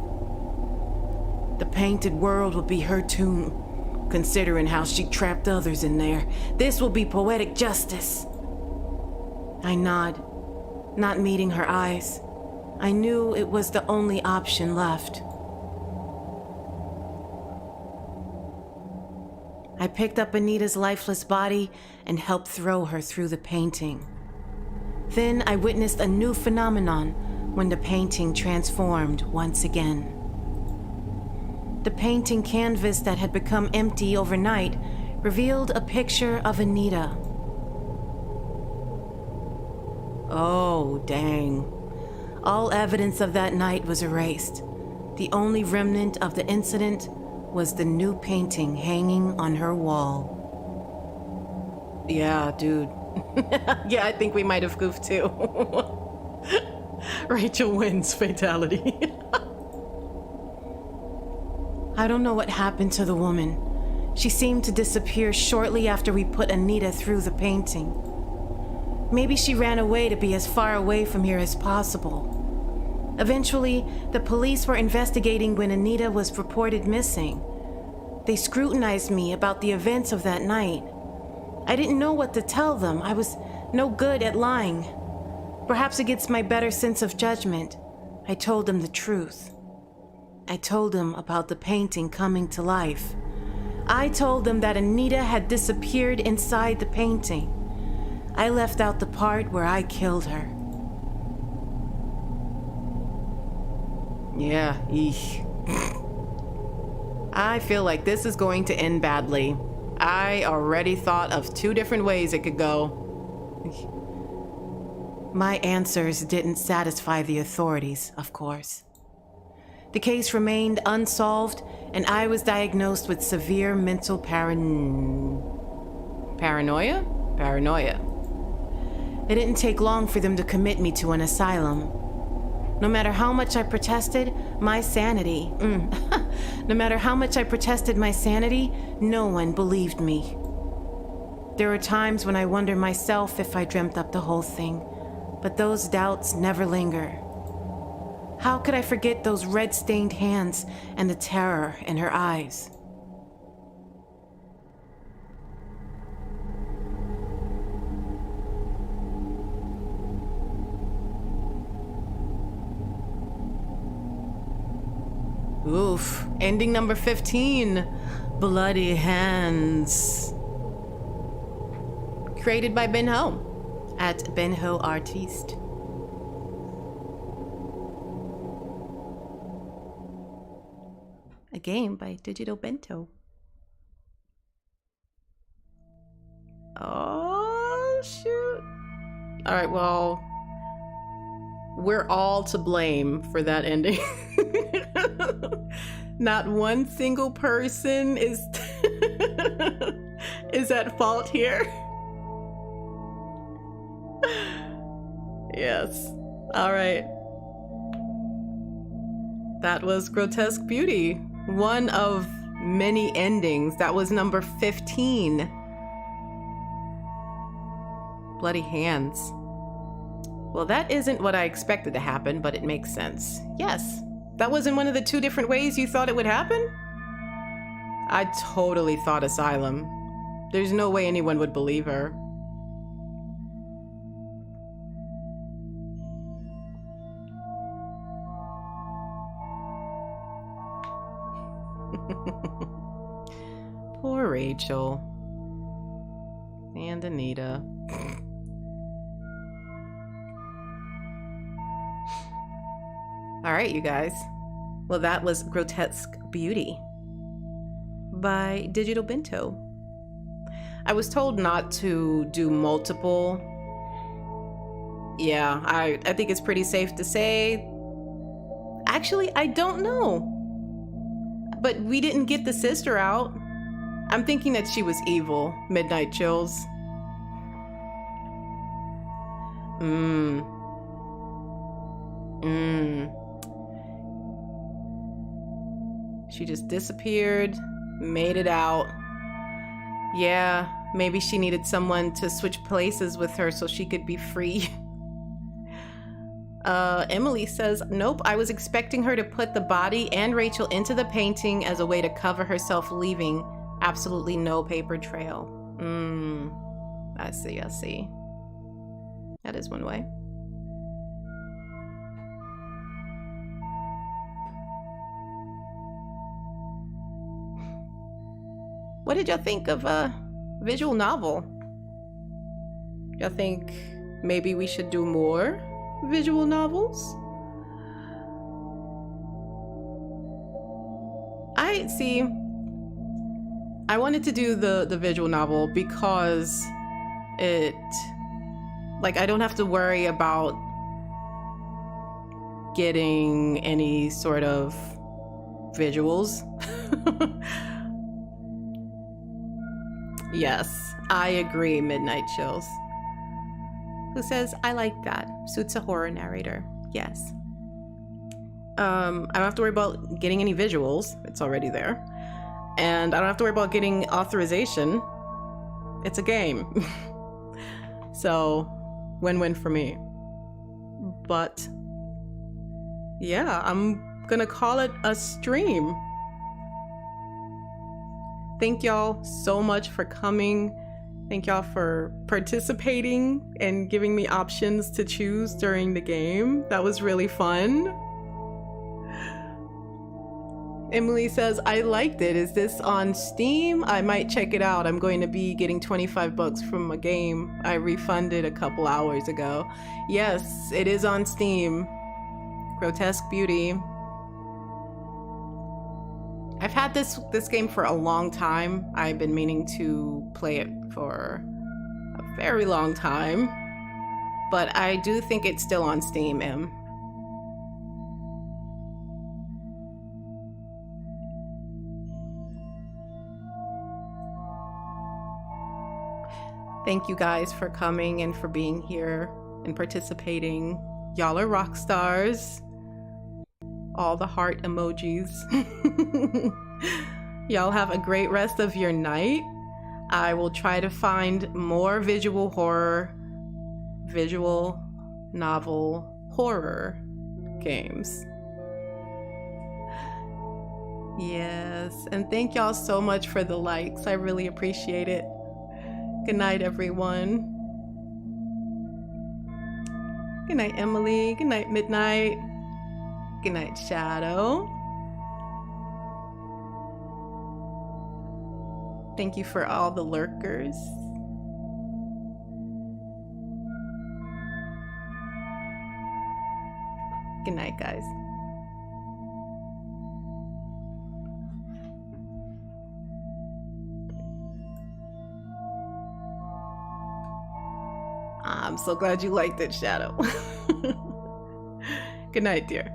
The painted world will be her tomb, considering how she trapped others in there. This will be poetic justice. I nod, not meeting her eyes. I knew it was the only option left. I picked up Anita's lifeless body and helped throw her through the painting. Then I witnessed a new phenomenon when the painting transformed once again. The painting canvas that had become empty overnight revealed a picture of Anita. Oh, dang. All evidence of that night was erased. The only remnant of the incident was the new painting hanging on her wall. Yeah, dude. Yeah, I think we might have goofed too. Rachel wins fatality. I don't know what happened to the woman. She seemed to disappear shortly after we put Anita through the painting. Maybe she ran away to be as far away from here as possible. Eventually, the police were investigating when Anita was reported missing. They scrutinized me about the events of that night. I didn't know what to tell them. I was no good at lying. Perhaps against my better sense of judgment, I told them the truth. I told them about the painting coming to life. I told them that Anita had disappeared inside the painting. I left out the part where I killed her. Yeah, eesh. I feel like this is going to end badly. I already thought of 2 different ways it could go. My answers didn't satisfy the authorities, of course. The case remained unsolved, and I was diagnosed with severe mental paranoia? Paranoia. It didn't take long for them to commit me to an asylum. No matter how much I protested my sanity, no matter how much I protested my sanity, no one believed me. There were times when I wondered myself if I dreamt up the whole thing, but those doubts never linger. How could I forget those red-stained hands and the terror in her eyes? Oof, ending number 15, Bloody Hands. Created by Ben Ho, at Ben Ho Artiste. A game by Digital Bento. Oh, shoot. All right, well, we're all to blame for that ending. Not one single person is is at fault here. Yes. All right. That was Grotesque Beauty. One of many endings. That was number 15. Bloody Hands. Well, that isn't what I expected to happen, but it makes sense. Yes. That wasn't one of the 2 different ways you thought it would happen? I totally thought asylum. There's no way anyone would believe her. Poor Rachel. And Anita. All right, you guys. Well, that was Grotesque Beauty by Digital Bento. I was told not to do multiple. Yeah, I think it's pretty safe to say. Actually, I don't know. But we didn't get the sister out. I'm thinking that she was evil. Midnight Chills. She just disappeared, made it out. Yeah, maybe she needed someone to switch places with her so she could be free. Emily says, nope, I was expecting her to put the body and Rachel into the painting as a way to cover herself leaving. Absolutely no paper trail. I see. That is one way. What did y'all think of a visual novel? Y'all think maybe we should do more visual novels? I wanted to do the visual novel because it Like, I don't have to worry about getting any sort of visuals. Yes, I agree, Midnight Chills. Who says, I like that. Suits a horror narrator. Yes. I don't have to worry about getting any visuals. It's already there. And I don't have to worry about getting authorization. It's a game. So, win-win for me. But, yeah, I'm gonna call it a stream. Thank y'all so much for coming. Thank y'all for participating and giving me options to choose during the game. That was really fun. Emily says, I liked it. Is this on Steam? I might check it out. I'm going to be getting 25 bucks from a game I refunded a couple hours ago. Yes, it is on Steam. Grotesque Beauty. I've had this game for a long time. I've been meaning to play it for a very long time. But I do think it's still on Steam, Em. Thank you guys for coming and for being here and participating. Y'all are rock stars. All the heart emojis. Y'all have a great rest of your night. I will try to find more visual novel horror games. Yes, and thank y'all so much for the likes. I really appreciate it. Good night, everyone. Good night, Emily. Good night, Midnight. Good night, Shadow. Thank you for all the lurkers. Good night, guys. I'm so glad you liked it, Shadow. Good night, dear.